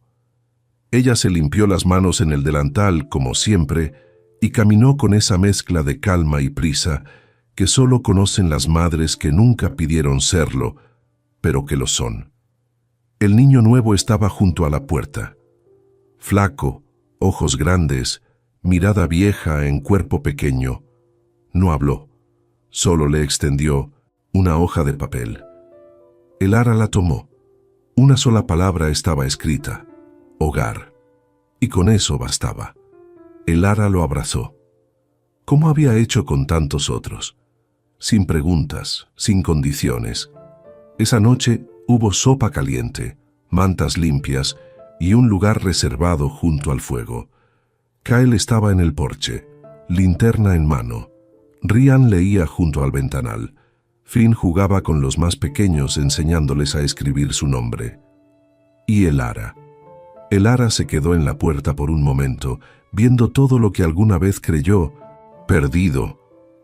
Ella se limpió las manos en el delantal, como siempre, y caminó con esa mezcla de calma y prisa que solo conocen las madres que nunca pidieron serlo, pero que lo son. El niño nuevo estaba junto a la puerta. Flaco, ojos grandes, mirada vieja en cuerpo pequeño. No habló, solo le extendió una hoja de papel. El ara la tomó. Una sola palabra estaba escrita: hogar. Y con eso bastaba. El ara lo abrazó. ¿Cómo había hecho con tantos otros? Sin preguntas, sin condiciones. Esa noche hubo sopa caliente, mantas limpias y un lugar reservado junto al fuego. Kyle estaba en el porche, linterna en mano. Ryan leía junto al ventanal. Finn jugaba con los más pequeños enseñándoles a escribir su nombre. Y el ara. El ara se quedó en la puerta por un momento, viendo todo lo que alguna vez creyó perdido,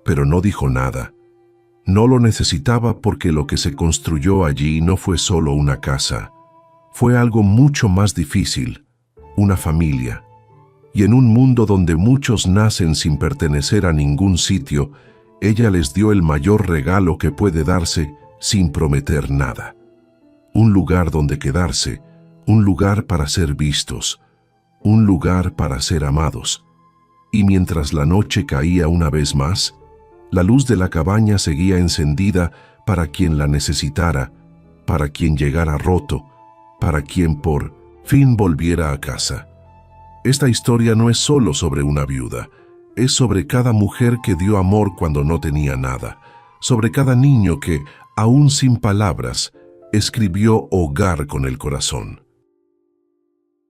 pero no dijo nada. No lo necesitaba porque lo que se construyó allí no fue solo una casa. Fue algo mucho más difícil, una familia. Y en un mundo donde muchos nacen sin pertenecer a ningún sitio, ella les dio el mayor regalo que puede darse sin prometer nada. Un lugar donde quedarse, un lugar para ser vistos, un lugar para ser amados. Y mientras la noche caía una vez más, la luz de la cabaña seguía encendida para quien la necesitara, para quien llegara roto, para quien por fin volviera a casa. Esta historia no es solo sobre una viuda, es sobre cada mujer que dio amor cuando no tenía nada, sobre cada niño que, aún sin palabras, escribió hogar con el corazón.